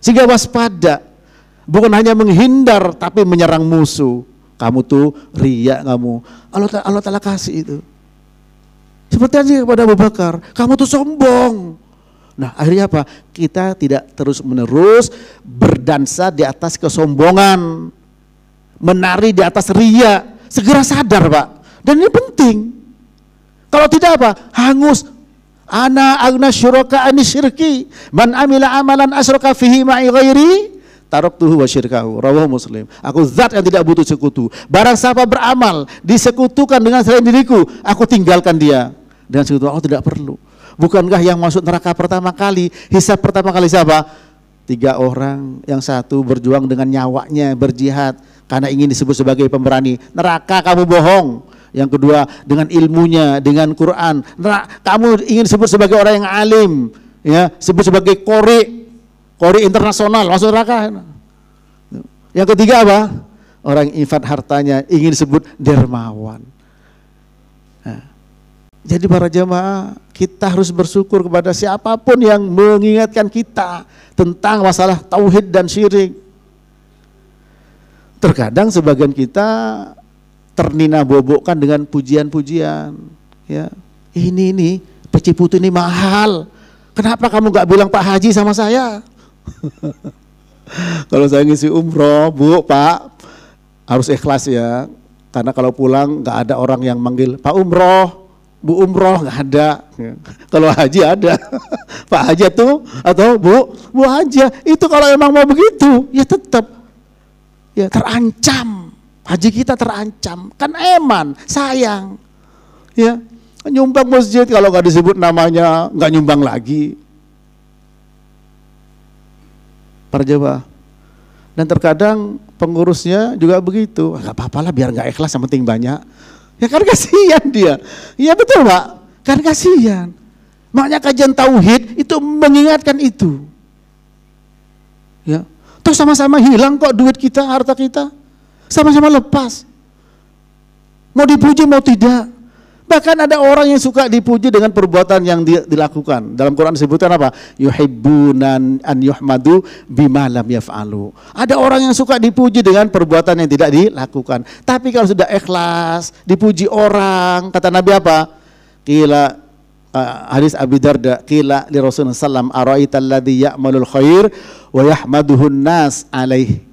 Sehingga waspada. Bukan hanya menghindar, tapi menyerang musuh. Kamu tuh riya kamu. Allah Ta'ala kasih itu. Seperti aja kepada Abu Bakar, kamu tuh sombong. Nah, akhirnya apa? Kita tidak terus-menerus berdansa di atas kesombongan, menari di atas riya. Segera sadar, Pak. Dan ini penting. Kalau tidak apa? Hangus. Ana agna syuraka anisyirki. Man amila amalan asyraka fihi ma'i ghairi taraktuhu wa syirkahu. Rawahu Muslim. Aku zat yang tidak butuh sekutu. Barang siapa beramal disekutukan dengan selain diriku, aku tinggalkan dia. Dan sekutu Allah tidak perlu. Bukankah yang masuk neraka pertama kali, hisab pertama kali siapa? 3 orang. Yang satu berjuang dengan nyawanya, berjihad karena ingin disebut sebagai pemberani. Neraka kamu bohong. Yang kedua dengan ilmunya, dengan Quran. Kamu ingin disebut sebagai orang yang alim, ya, sebut sebagai qori internasional, masuk neraka. Yang ketiga apa? Orang infak hartanya, ingin disebut dermawan. Nah, jadi para jemaah, kita harus bersyukur kepada siapapun yang mengingatkan kita tentang masalah tauhid dan syirik. Terkadang sebagian kita ternina-bobokkan dengan pujian-pujian. Ya, ini peci putih ini mahal. Kenapa kamu nggak bilang Pak Haji sama saya? Kalau saya ngisi umroh, Bu, Pak, harus ikhlas ya. Karena kalau pulang nggak ada orang yang manggil Pak Umroh, Bu Umroh, nggak ada. Kalau haji ada. Pak Haji tuh atau Bu Haji. Itu kalau emang mau begitu, ya tetap ya terancam. Haji kita terancam. Kan eman, sayang. Ya, nyumbang masjid kalau nggak disebut namanya nggak nyumbang lagi. Para jemaah. Dan terkadang pengurusnya juga begitu. Nggak apa-apa lah, biar nggak ikhlas, yang penting banyak. Ya kan kasihan dia. Iya betul Pak, kan kasihan. Makanya kajian tauhid itu mengingatkan itu. Ya, toh sama-sama hilang kok duit kita, harta kita. Sama-sama lepas. Mau dipuji mau tidak. Bahkan ada orang yang suka dipuji dengan perbuatan yang dilakukan. Dalam Quran disebutkan apa? Yuhibbunan an yuhmadu bima lam yaf'alu. Ada orang yang suka dipuji dengan perbuatan yang tidak dilakukan. Tapi kalau sudah ikhlas, dipuji orang, kata Nabi apa? Qila hadis Abi Darda, qila li Rasulullah sallallahu alaihi wasallam ara'aital ladzi ya'malul khair wa yahmaduhun nas alaihi.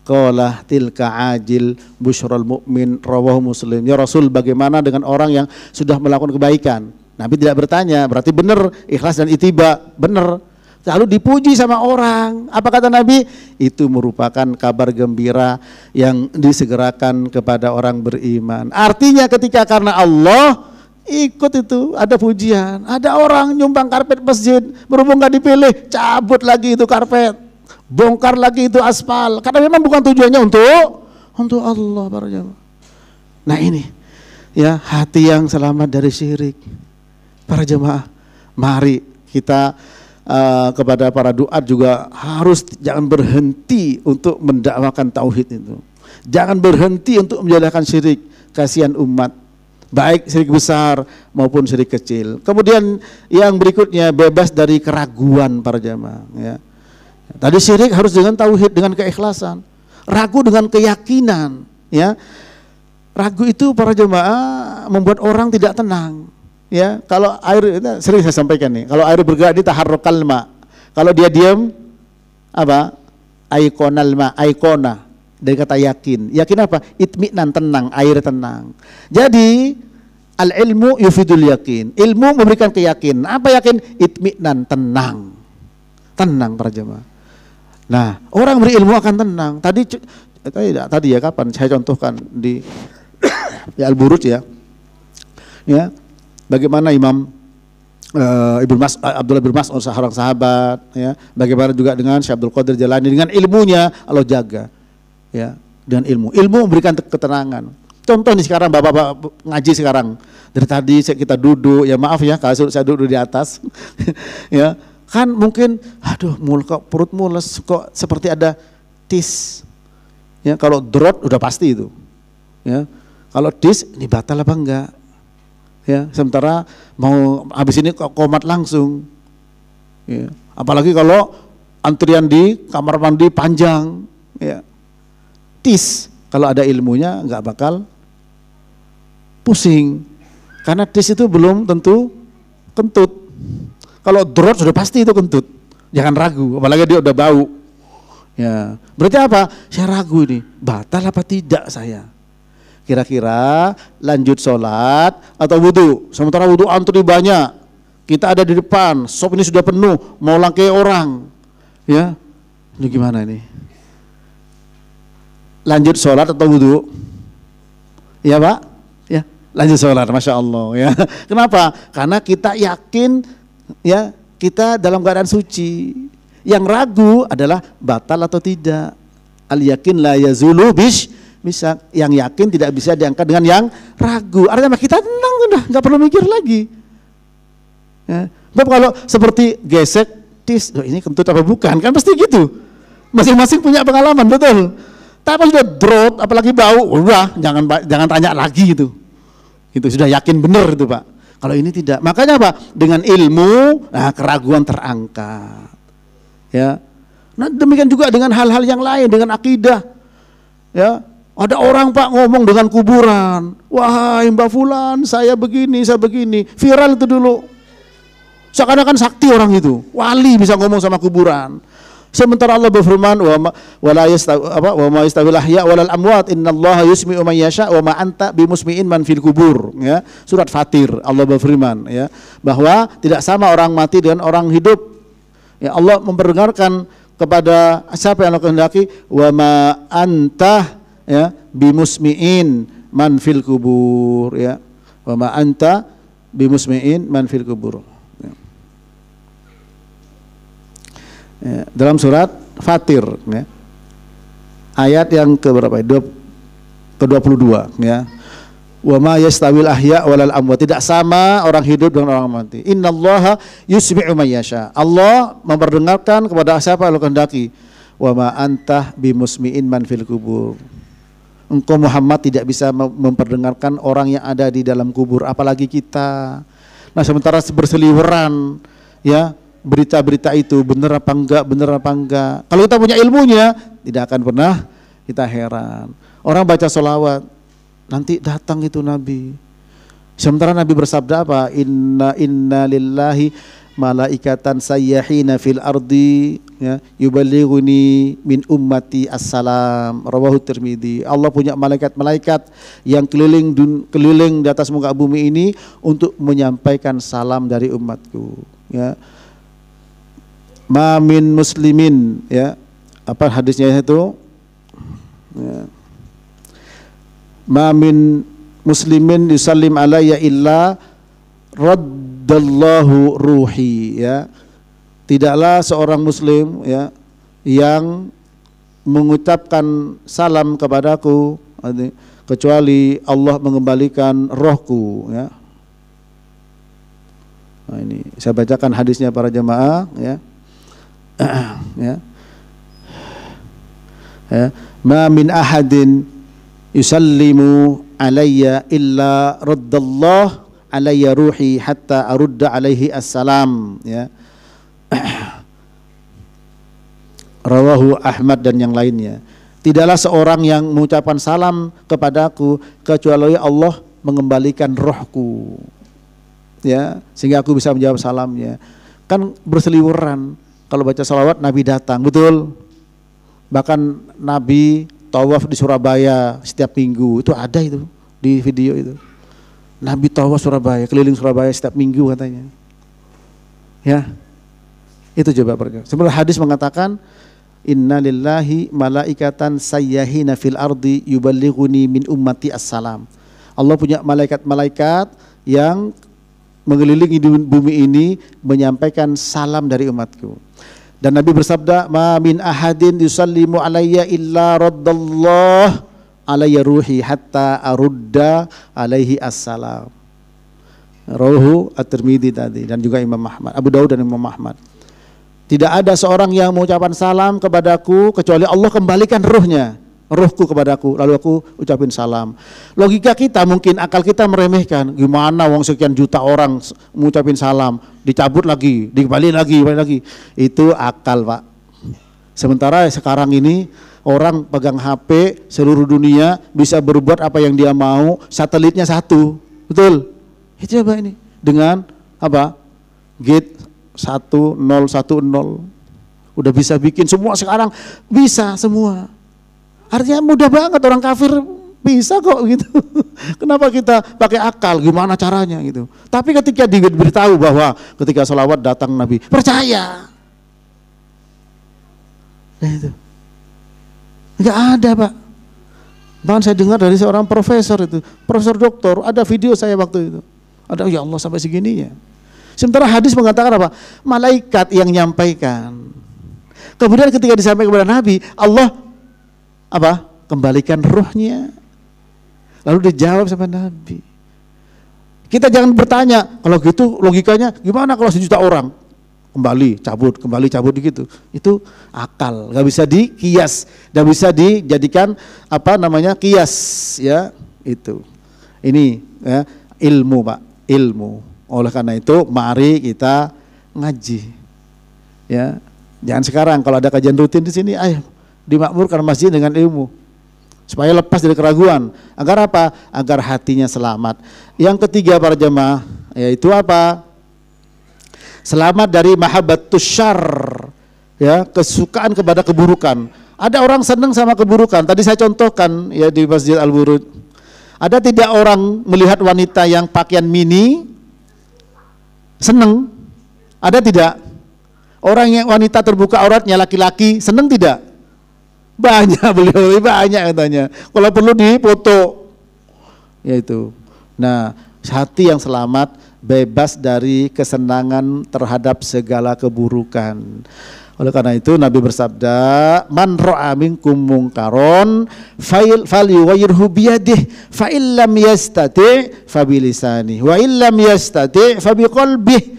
Qala tilka ajil busyral mu'min, rawahu Muslim. Ya Rasul, bagaimana dengan orang yang sudah melakukan kebaikan? Nabi tidak bertanya, berarti benar ikhlas dan ittiba, benar. Lalu dipuji sama orang. Apa kata Nabi? Itu merupakan kabar gembira yang disegerakan kepada orang beriman. Artinya ketika karena Allah ikut itu ada pujian. Ada orang nyumbang karpet masjid, berhubung gak dipilih, cabut lagi itu karpet. Bongkar lagi itu aspal, karena memang bukan tujuannya untuk Allah para jemaah. Nah ini ya hati yang selamat dari syirik. Para jemaah, mari kita kepada para duat juga harus jangan berhenti untuk mendakwakan tauhid itu. Jangan berhenti untuk menjadikan syirik, kasihan umat. Baik syirik besar maupun syirik kecil. Kemudian yang berikutnya bebas dari keraguan para jemaah ya. Tadi syirik harus dengan tauhid, dengan keikhlasan. Ragu dengan keyakinan, ya. Ragu itu para jemaah membuat orang tidak tenang, ya. Kalau air, sering saya sampaikan nih, kalau air bergerak di taharrukal ma. Kalau dia diam, apa? Aikonal ma, aikona dari kata yakin. Yakin apa? Itminan, tenang, air tenang. Jadi al ilmu yufidul yakin. Ilmu memberikan keyakinan. Apa yakin? Itminan, tenang. Tenang para jemaah. Nah, orang berilmu akan tenang. Tadi ya kapan saya contohkan di Al-Buruj ya. Ya. Bagaimana Imam Abdullah bin Mas'ud seorang sahabat ya. Bagaimana juga dengan Syekh Abdul Qadir Jalani dengan ilmunya Allah jaga. Ya, dengan ilmu. Ilmu memberikan ketenangan. Contoh nih sekarang Bapak-bapak ngaji sekarang. Dari tadi kita duduk, ya maaf ya kalau saya duduk di atas. Ya. Kan mungkin aduh kok perut mules, kok seperti ada tis. Ya, kalau drop udah pasti itu. Ya. Kalau tis ini batal apa enggak? Ya, sementara mau habis ini kok komat langsung. Ya. Apalagi kalau antrian di kamar mandi panjang, ya. Tis kalau ada ilmunya enggak bakal pusing. Karena tis itu belum tentu kentut. Kalau drop sudah pasti itu kentut, jangan ragu, apalagi dia udah bau. Ya, berarti apa? Saya ragu ini, batal apa tidak saya? Kira-kira lanjut sholat atau wudhu? Sementara wudhu antri banyak, kita ada di depan, sop ini sudah penuh, mau langkai orang. Ya, ini gimana ini? Lanjut sholat atau wudhu? Ya Pak? Ya, lanjut sholat, Masya Allah. Ya, kenapa? Karena kita yakin. Ya, kita dalam keadaan suci. Yang ragu adalah batal atau tidak. Al yakin la yazulu bisa. Yang yakin tidak bisa diangkat dengan yang ragu. Artinya kita tenang sudah, nggak perlu mikir lagi. Ya. Kalau seperti gesek, tis, ini kentut apa bukan? Kan pasti gitu. Masing-masing punya pengalaman, betul. Tapi sudah drop, apalagi bau, udah jangan tanya lagi itu. Itu sudah yakin benar itu Pak. Kalau ini tidak, makanya apa? Dengan ilmu, nah keraguan terangkat. Ya, nah demikian juga dengan hal-hal yang lain, dengan akidah. Ya, ada orang Pak ngomong dengan kuburan, wahai Mbak Fulan, saya begini, viral itu dulu. Seakan-akan sakti orang itu, wali bisa ngomong sama kuburan. Sementara Allah berfirman wa ma yastawil ahya walal amwat innallaha yusmi'u man yasha wa ma anta bimusmi'in man fil kubur ya. Surat Fatir Allah berfirman ya bahwa tidak sama orang mati dengan orang hidup. Ya, Allah memperdengarkan kepada siapa yang Allah kehendaki wa ma anta ya bimusmi'in man fil kubur ya. Wa ma anta bimusmi'in man fil kubur. Ya, dalam surat Fatir ya, ayat yang ke berapa? Ke-22 ya. Wa ma yastawil ahya walal amwat, tidak sama orang hidup dengan orang mati. Innallaha yusmi'u man yasha. Allah memperdengarkan kepada siapa yang Allah kehendaki. Wa ma anta bimusmi'in man fil kubur. Engkau Muhammad tidak bisa memperdengarkan orang yang ada di dalam kubur, apalagi kita. Nah, sementara berseliweran ya berita-berita itu benar apa enggak. Kalau kita punya ilmunya, tidak akan pernah kita heran. Orang baca sholawat, nanti datang itu Nabi. Sementara Nabi bersabda apa? Inna lillahi malaikatan sayyahina fil ardi ya, yuballighuni min ummati assalam. Rawahu Tirmidzi. Allah punya malaikat-malaikat yang keliling di atas muka bumi ini untuk menyampaikan salam dari umatku ya. Ma min muslimin ya. Apa hadisnya itu? Ya. Ma min muslimin yusallim alayya illa raddallahu ruhi ya. Tidaklah seorang muslim ya yang mengucapkan salam kepadaku kecuali Allah mengembalikan rohku ya. Nah, ini saya bacakan hadisnya para jemaah ya. Ya. Ya. Ma min ahadin yusallimu alayya illa raddallahu alayya ruhi hatta arudda alaihi assalam ya. Rawahu Ahmad dan yang lainnya. Tidaklah seorang yang mengucapkan salam kepadaku kecuali Allah mengembalikan rohku ya, sehingga aku bisa menjawab salamnya. Kan berseliweran kalau baca salawat Nabi datang, betul. Bahkan Nabi tawaf di Surabaya setiap minggu, itu ada itu di video itu. Nabi tawaf Surabaya, keliling Surabaya setiap minggu katanya. Ya, itu coba pergi. Sebenarnya hadis mengatakan, Inna lillahi malaikatan sayyahina fil ardi yuballighuni min ummati assalam. Allah punya malaikat-malaikat yang mengelilingi bumi ini menyampaikan salam dari umatku. Dan Nabi bersabda, ma min ahadin yusallimu alayya illa raddallahu alayya ruhi hatta arudda alaihi assalam. Rawahu At-Tirmidzi tadi dan juga Imam Ahmad, Abu Daud dan Imam Ahmad. Tidak ada seorang yang mengucapkan salam kepadaku kecuali Allah kembalikan rohku kepadaku, lalu aku ucapin salam. Logika kita mungkin, akal kita meremehkan, gimana wong sekian juta orang mengucapin salam, dicabut lagi, dibalik lagi. Itu akal, Pak. Sementara sekarang ini orang pegang HP seluruh dunia bisa berbuat apa yang dia mau, satelitnya satu, betul? Itu coba ini dengan apa? Gate 1010 udah bisa bikin semua sekarang, bisa semua. Artinya mudah banget, orang kafir bisa kok gitu. Kenapa kita pakai akal, gimana caranya gitu. Tapi ketika diberitahu bahwa ketika sholawat datang Nabi, percaya. Nah itu enggak ada, Pak. Bahkan saya dengar dari seorang profesor itu, profesor doktor, ada video saya waktu itu. Ada, ya Allah sampai segininya. Sementara hadis mengatakan apa? Malaikat yang nyampaikan. Kemudian ketika disampaikan kepada Nabi, Allah apa? Kembalikan rohnya. Lalu dijawab sama Nabi. Kita jangan bertanya, kalau gitu logikanya gimana kalau 1 juta orang? Kembali cabut gitu. Itu akal, nggak bisa dikias, nggak bisa dijadikan apa namanya kias ya itu. Ini ya, ilmu, Pak, ilmu. Oleh karena itu mari kita ngaji. Ya, jangan sekarang kalau ada kajian rutin di sini, ayo dimakmurkan masjid dengan ilmu. Supaya lepas dari keraguan. Agar apa? Agar hatinya selamat. Yang ketiga para jemaah, yaitu apa? Selamat dari mahabbatus syarr. Ya, kesukaan kepada keburukan. Ada orang senang sama keburukan. Tadi saya contohkan ya di Masjid Al-Buruj. Ada tidak orang melihat wanita yang pakaian mini senang? Ada tidak? Orang yang wanita terbuka auratnya laki-laki senang tidak? Banyak, beliau banyak katanya. Kalau perlu dipoto, yaitu. Nah, hati yang selamat bebas dari kesenangan terhadap segala keburukan. Oleh karena itu Nabi bersabda, man ra'a minkum munkaron falyughayyirhu biyadihi fa illam yastati' fa bilisanihi wa illam yastati' fa biqalbihi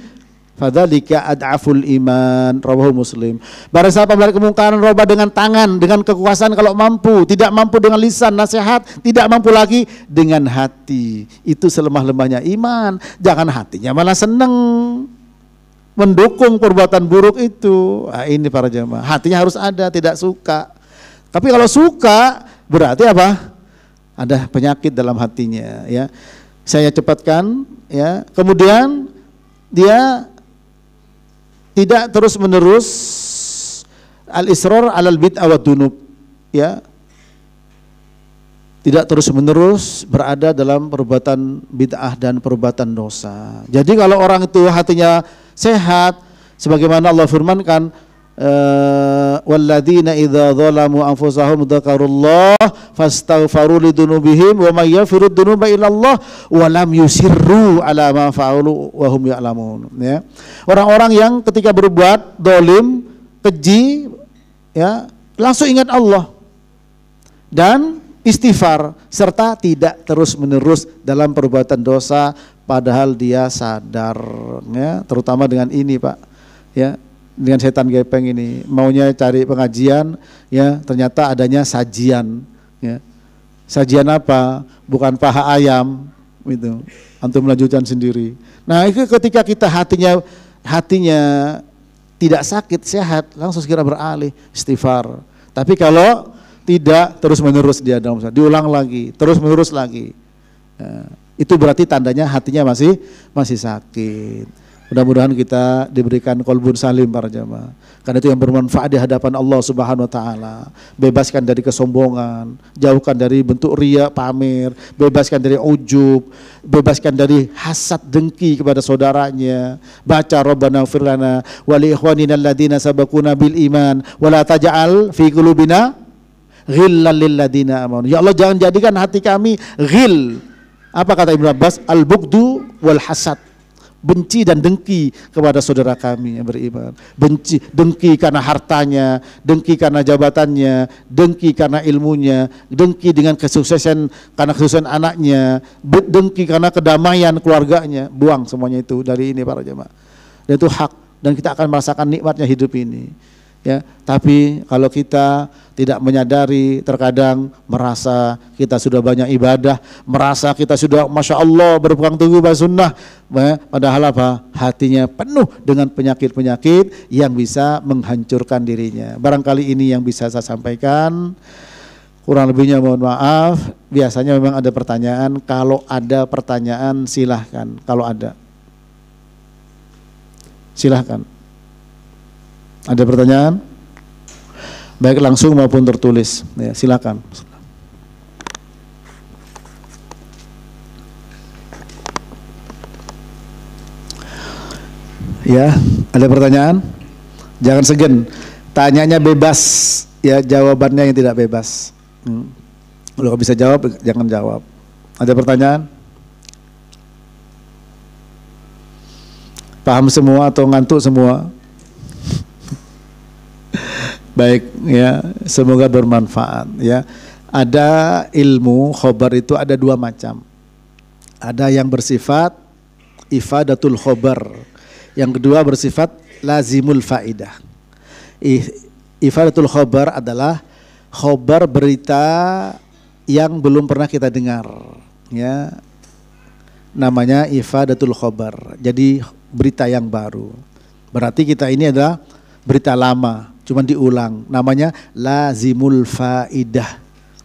Fadzalika ad'aful iman, rawahu Muslim. Barang siapa melihat kemungkaran robah dengan tangan, dengan kekuasaan kalau mampu, tidak mampu dengan lisan nasihat, tidak mampu lagi dengan hati. Itu selemah-lemahnya iman. Jangan hatinya malah seneng mendukung perbuatan buruk itu. Nah, ini para jemaah, hatinya harus ada, tidak suka. Tapi kalau suka berarti apa? Ada penyakit dalam hatinya, ya. Saya cepatkan, ya. Kemudian dia tidak terus-menerus al-israr 'alal bid'ah wa dunub, ya. Tidak terus-menerus berada dalam perbuatan bid'ah dan perbuatan dosa. Jadi kalau orang itu hatinya sehat, sebagaimana Allah firmankan, walladzina idza dzalamu anfusahum dzakarullah fastaghfaru lidunubihim wa may yaghfiru dzunuba illallah wa lam yusirru ala ma fa'alu wa hum ya'lamun, ya. Orang-orang yang ketika berbuat zalim, keji, ya, langsung ingat Allah dan istighfar serta tidak terus-menerus dalam perbuatan dosa padahal dia sadar, ya, terutama dengan ini, Pak, ya, dengan setan gepeng ini maunya cari pengajian, ya, ternyata adanya sajian, ya. Sajian apa? Bukan paha ayam itu. Antum melanjutkan sendiri. Nah, itu ketika kita hatinya tidak sakit, sehat, langsung segera beralih istighfar. Tapi kalau tidak, terus menerus dia dalam usaha, diulang lagi, terus menerus lagi, ya, itu berarti tandanya hatinya masih sakit. Mudah-mudahan kita diberikan qalbun salim para jamaah, karena itu yang bermanfaat di hadapan Allah Subhanahu wa taala. Bebaskan dari kesombongan, jauhkan dari bentuk riya, pamer, bebaskan dari ujub, bebaskan dari hasad dengki kepada saudaranya. Baca Rabbana ighfir lana wa li ikhwanina alladziina sabaquna bil iman wa la taj'al fi qulubina ghillan lil ladzina amanu. Ya Allah, jangan jadikan hati kami ghil. Apa kata Ibnu Abbas? Al-bughdu wal hasad. Benci dan dengki kepada saudara kami yang beriman. Benci, dengki karena hartanya, dengki karena jabatannya, dengki karena ilmunya, dengki dengan kesuksesan karena kesuksesan anaknya, dengki karena kedamaian keluarganya. Buang semuanya itu dari ini para jemaah. Dan itu hak, dan kita akan merasakan nikmatnya hidup ini, ya. Tapi kalau kita tidak menyadari, terkadang merasa kita sudah banyak ibadah, merasa kita sudah Masya Allah berpegang teguh pada sunnah, padahal apa? Hatinya penuh dengan penyakit-penyakit yang bisa menghancurkan dirinya. Barangkali ini yang bisa saya sampaikan, kurang lebihnya mohon maaf. Biasanya memang ada pertanyaan, kalau ada pertanyaan silahkan, kalau ada silahkan. Ada pertanyaan? Baik langsung maupun tertulis, ya, silakan. Ya, ada pertanyaan? Jangan segan, tanyanya bebas, ya, jawabannya yang tidak bebas. Kalau bisa jawab, jangan jawab. Ada pertanyaan? Paham semua atau ngantuk semua? Baik, ya, semoga bermanfaat, ya. Ada ilmu khobar itu ada dua macam. Ada yang bersifat ifadatul khobar, yang kedua bersifat lazimul faidah. Ifadatul khobar adalah khobar berita yang belum pernah kita dengar, ya. Namanya ifadatul khobar, jadi berita yang baru. Berarti kita ini adalah berita lama, cuman diulang, namanya lazimul faidah,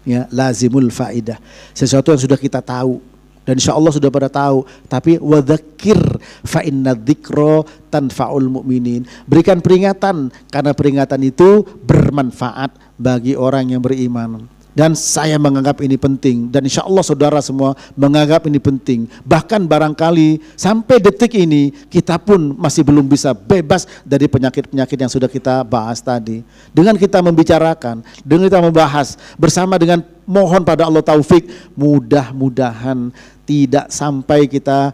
ya, lazimul faidah, sesuatu yang sudah kita tahu dan insya Allah sudah pada tahu, tapi wadzakir fa inna dzikra tanfaul mu'minin, berikan peringatan karena peringatan itu bermanfaat bagi orang yang beriman. Dan saya menganggap ini penting, dan insya Allah saudara semua menganggap ini penting. Bahkan barangkali sampai detik ini kita pun masih belum bisa bebas dari penyakit-penyakit yang sudah kita bahas tadi. Dengan kita membicarakan, dengan kita membahas bersama dengan mohon pada Allah taufik, mudah-mudahan tidak sampai kita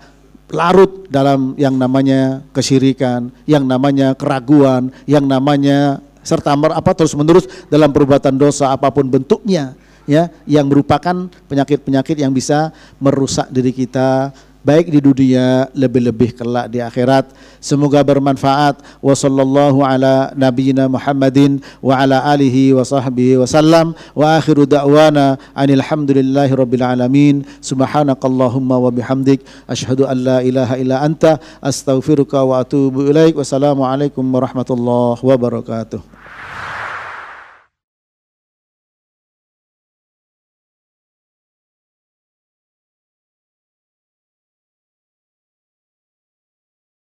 larut dalam yang namanya kesyirikan, yang namanya keraguan, yang namanya serta terus-menerus dalam perbuatan dosa apapun bentuknya, ya, yang merupakan penyakit-penyakit yang bisa merusak diri kita baik di dunia, lebih-lebih kelak di akhirat. Semoga bermanfaat. Wa sallallahu ala nabiyyina Muhammadin wa ala alihi wa sahbihi wa sallam. Wa akhiru da'wana anil hamdulillahi rabbil alamin. Subhanakallahumma wa bihamdik asyhadu an la ilaha illa anta astaghfiruka wa atubu ilaik. Wassalamualaikum warahmatullahi wabarakatuh.